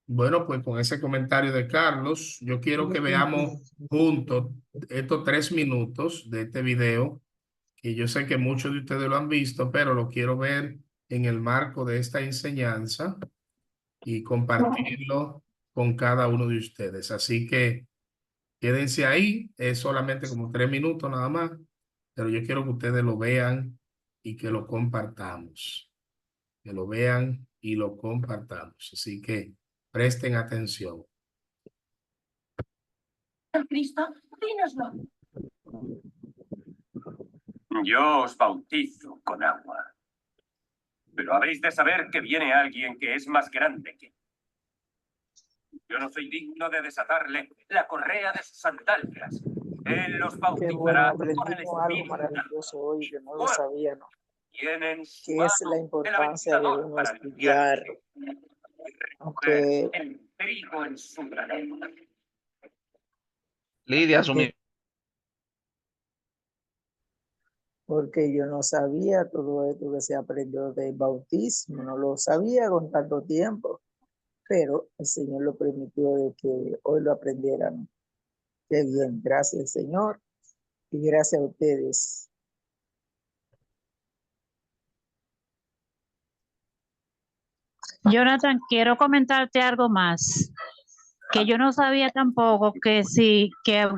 Bueno, pues con ese comentario de Carlos, yo quiero que veamos juntos estos 3 minutos de este video, que yo sé que muchos de ustedes lo han visto, pero lo quiero ver en el marco de esta enseñanza y compartirlo con cada uno de ustedes. Así que quédense ahí, es solamente como 3 minutos nada más, pero yo quiero que ustedes lo vean y que lo compartamos. Que lo vean y lo compartamos. Así que presten atención. Cristo, dínoslo. Yo os bautizo con agua, pero habéis de saber que viene alguien que es más grande que yo. No soy digno de desatarle la correa de sus sandalias. Él los Qué bueno, bautizará con el aprendimos algo Espíritu maravilloso hoy que no lo Santo. sabía, ¿no? Tienen su Que es la mano el importancia de aventador uno para estudiar, limpiarse y recoger aunque, el trigo en su granero. Lidia, porque, porque yo no sabía todo esto que se aprendió del bautismo, no lo sabía con tanto tiempo, pero el Señor lo permitió de que hoy lo aprendieran. Qué bien, gracias Señor y gracias a ustedes. Jonathan, quiero comentarte algo más, que yo no sabía tampoco que sí, que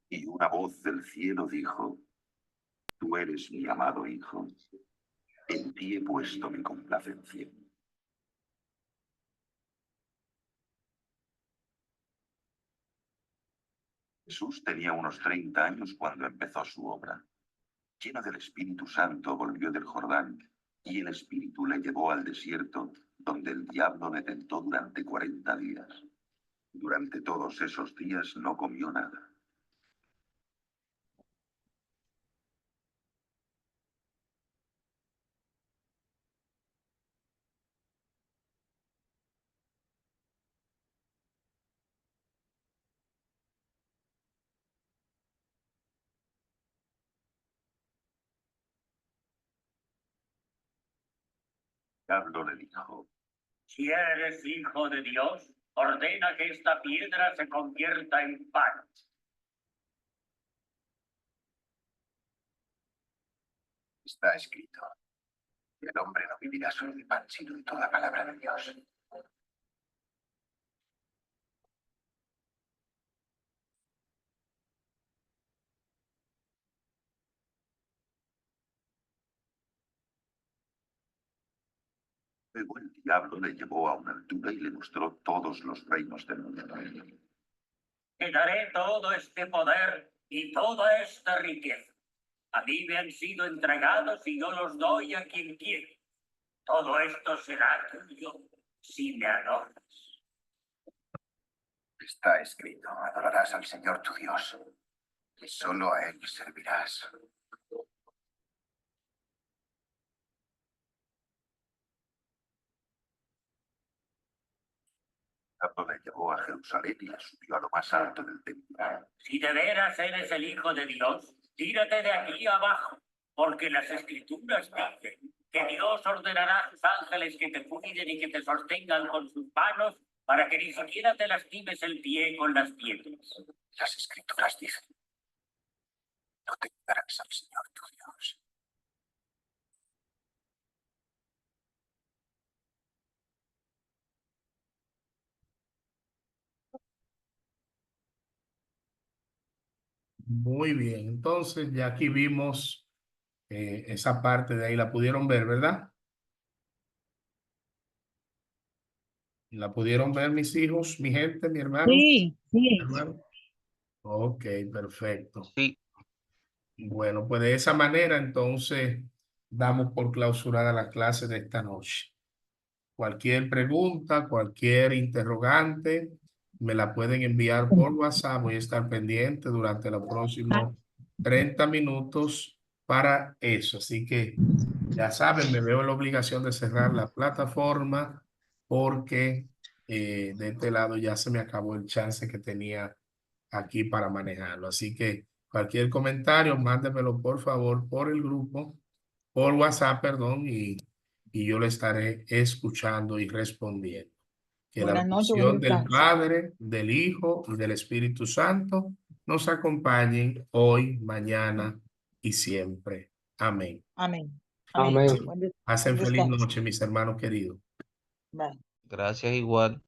Y una voz del cielo dijo: Tú eres mi amado hijo, en ti he puesto mi complacencia. Jesús tenía unos 30 años cuando empezó su obra. Lleno del Espíritu Santo, volvió del Jordán, y el Espíritu le llevó al desierto, donde el diablo le tentó durante 40 días. Durante todos esos días no comió nada. El diablo le dijo: Si eres hijo de Dios, ordena que esta piedra se convierta en pan. Está escrito: El hombre no vivirá solo de pan, sino de toda palabra de Dios. Luego el diablo le llevó a una altura y le mostró todos los reinos del mundo. Te daré todo este poder y toda esta riqueza. A mí me han sido entregados y yo los doy a quien quiere. Todo esto será tuyo si me adoras. Está escrito: adorarás al Señor tu Dios, y solo a Él servirás. Diablo le llevó a Jerusalén y la subió a lo más alto del templo. Si de veras eres el Hijo de Dios, tírate de aquí abajo, porque las Escrituras dicen que Dios ordenará a sus ángeles que te cuiden y que te sostengan con sus manos para que ni siquiera te lastimes el pie con las piedras. Las Escrituras dicen: no te darás al Señor tu Dios. Muy bien, entonces ya aquí vimos esa parte de ahí, la pudieron ver, ¿verdad? ¿La pudieron ver mis hijos, mi gente, mi hermano? Sí, sí. Hermano. Ok, perfecto. Sí. Bueno, pues de esa manera entonces damos por clausurada la clase de esta noche. Cualquier pregunta, cualquier interrogante, me la pueden enviar por WhatsApp. Voy a estar pendiente durante los próximos 30 minutos para eso. Así que ya saben, me veo en la obligación de cerrar la plataforma porque de este lado ya se me acabó el chance que tenía aquí para manejarlo. Así que cualquier comentario, mándemelo por favor por el grupo, por WhatsApp, perdón, y yo le estaré escuchando y respondiendo. Que la Buenas noches, buen bendición del descanso. Padre, del Hijo y del Espíritu Santo nos acompañen hoy, mañana y siempre. Amén. Amén. Amén. Buen Pasen feliz descanso. noche, mis hermanos queridos. Bye. Gracias igual.